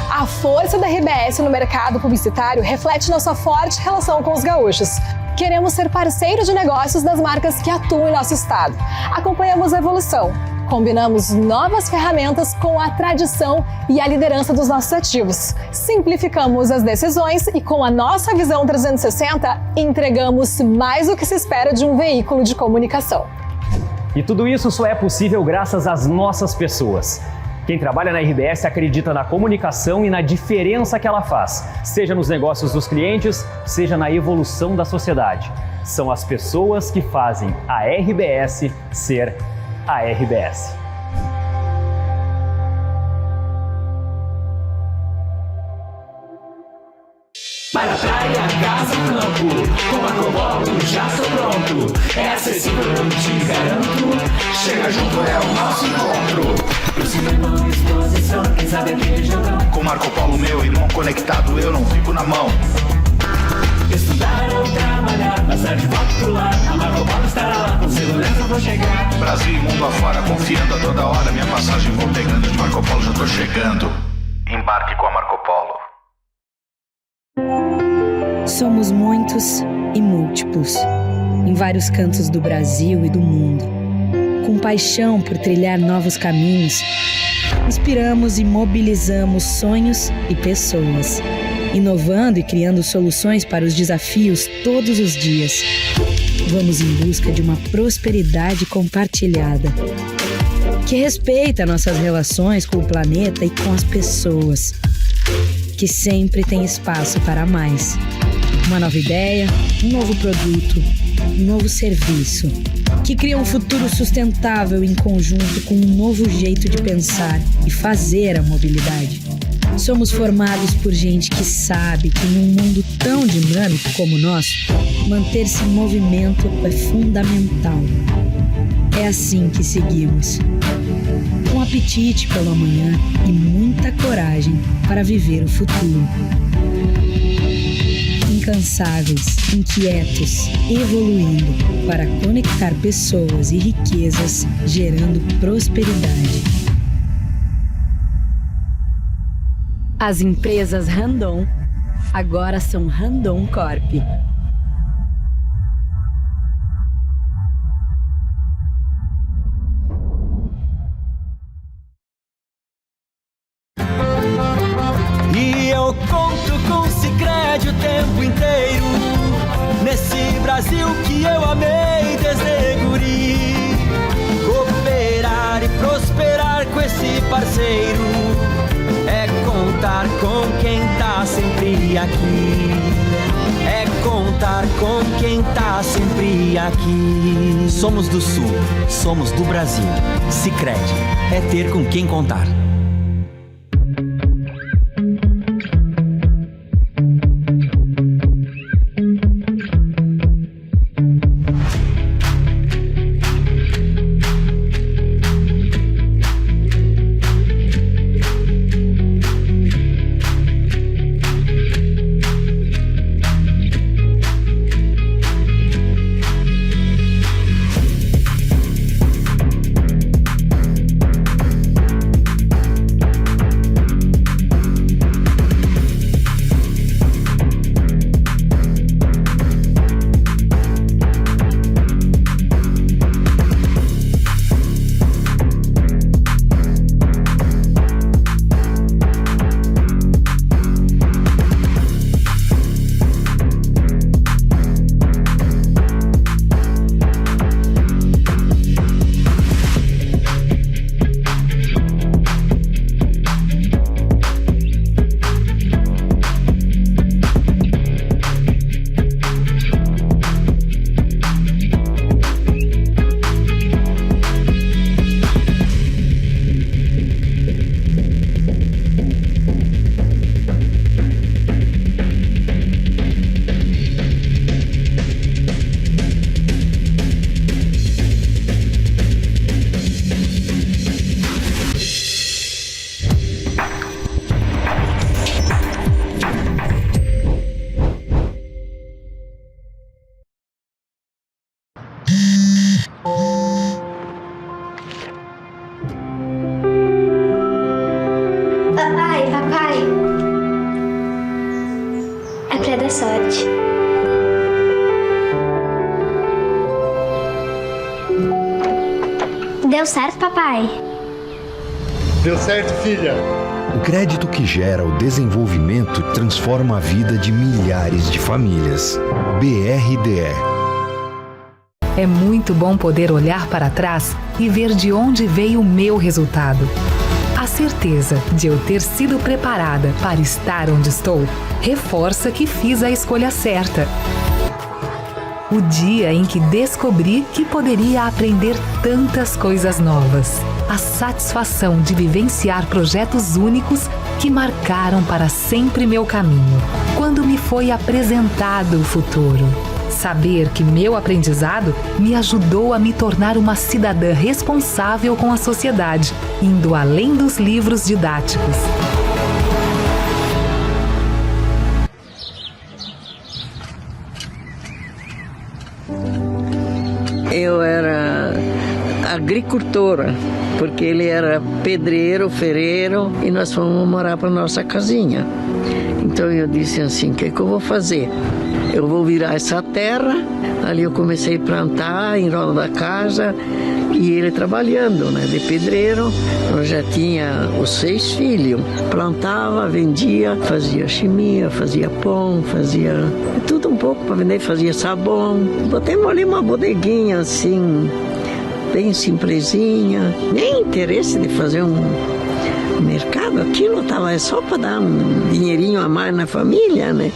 A força da RBS no mercado publicitário reflete nossa forte relação com os gaúchos. Queremos ser parceiros de negócios das marcas que atuam em nosso estado. Acompanhamos a evolução. Combinamos novas ferramentas com a tradição e a liderança dos nossos ativos. Simplificamos as decisões e, com a nossa visão 360, entregamos mais do que se espera de um veículo de comunicação. E tudo isso só é possível graças às nossas pessoas. Quem trabalha na RBS acredita na comunicação e na diferença que ela faz, seja nos negócios dos clientes, seja na evolução da sociedade. São as pessoas que fazem a RBS ser a RBS. Para a praia, casa, campo, com Marcopolo já estou pronto. É acessível, eu te garanto. Chega junto, é o nosso encontro. Pro cinema, exposição, quem sabe aquele jogão. Com Marcopolo, meu irmão conectado, eu não fico na mão. Estudar ou trabalhar, passar de volta pro lar. A Marcopolo estará lá, com segurança vou chegar. Brasil e mundo afora, confiando a toda hora. Minha passagem vou pegando, de Marcopolo já tô chegando. Embarque com a Marcopolo. Somos muitos e múltiplos, em vários cantos do Brasil e do mundo. Com paixão por trilhar novos caminhos, inspiramos e mobilizamos sonhos e pessoas, inovando e criando soluções para os desafios todos os dias. Vamos em busca de uma prosperidade compartilhada, que respeita nossas relações com o planeta e com as pessoas, que sempre tem espaço para mais. Uma nova ideia, um novo produto, um novo serviço, que cria um futuro sustentável em conjunto com um novo jeito de pensar e fazer a mobilidade. Somos formados por gente que sabe que num mundo tão dinâmico como o nosso, manter-se em movimento é fundamental. É assim que seguimos. Com apetite pelo amanhã e muita coragem para viver o futuro. Incansáveis, inquietos, evoluindo para conectar pessoas e riquezas, gerando prosperidade. As empresas Randon agora são Randon Corp. E eu conto com o Sicredi o tempo inteiro, nesse Brasil que eu amei desde guri. Cooperar e prosperar com esse parceiro é contar com quem tá sempre aqui. É contar com quem tá sempre aqui. Somos do Sul, somos do Brasil. Sicredi é ter com quem contar. Papai, é pra dar sorte. Deu certo, papai? Deu certo, filha. O crédito que gera o desenvolvimento transforma a vida de milhares de famílias. BRDE. É muito bom poder olhar para trás e ver de onde veio o meu resultado. A certeza de eu ter sido preparada para estar onde estou reforça que fiz a escolha certa. O dia em que descobri que poderia aprender tantas coisas novas. A satisfação de vivenciar projetos únicos que marcaram para sempre meu caminho. Quando me foi apresentado o futuro. Saber que meu aprendizado me ajudou a me tornar uma cidadã responsável com a sociedade, indo além dos livros didáticos. Eu era agricultora, porque ele era pedreiro, ferreiro, e nós fomos morar para nossa casinha. Então eu disse assim, o que eu vou fazer? Eu vou virar essa terra. Ali eu comecei a plantar em volta da casa e ele trabalhando, né, de pedreiro. Eu já tinha os 6 filhos. Plantava, vendia, fazia chimia, fazia pão, fazia tudo um pouco para vender, fazia sabão. Botemos ali uma bodeguinha assim, bem simplesinha. Nem interesse de fazer um supermercado, aquilo estava só para dar um dinheirinho a mais na família, né?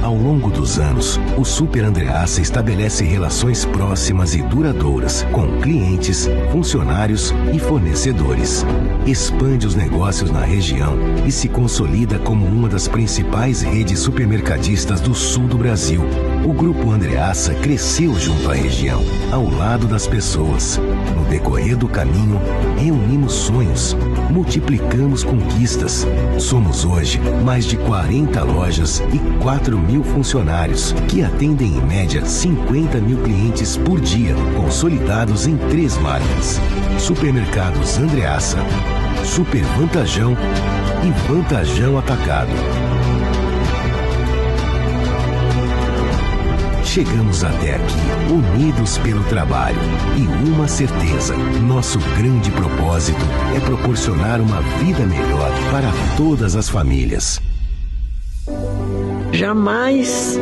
Ao longo dos anos, o Super Andreassa estabelece relações próximas e duradouras com clientes, funcionários e fornecedores. Expande os negócios na região e se consolida como uma das principais redes supermercadistas do sul do Brasil. O Grupo Andreassa cresceu junto à região, ao lado das pessoas. No decorrer do caminho, reunimos sonhos, multiplicamos conquistas. Somos hoje mais de 40 lojas e 4 mil funcionários, que atendem em média 50 mil clientes por dia, consolidados em 3 marcas: Supermercados Andreassa, Super Vantajão e Vantajão Atacado. Chegamos até aqui, unidos pelo trabalho. E uma certeza: nosso grande propósito é proporcionar uma vida melhor para todas as famílias. Jamais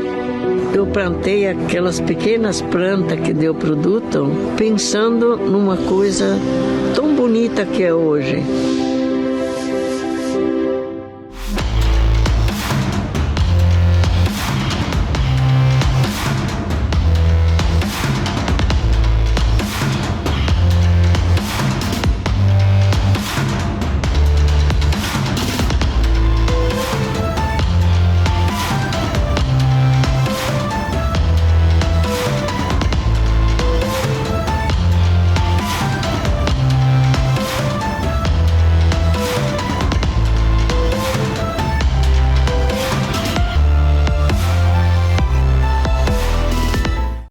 eu plantei aquelas pequenas plantas que deu produto pensando numa coisa tão bonita que é hoje.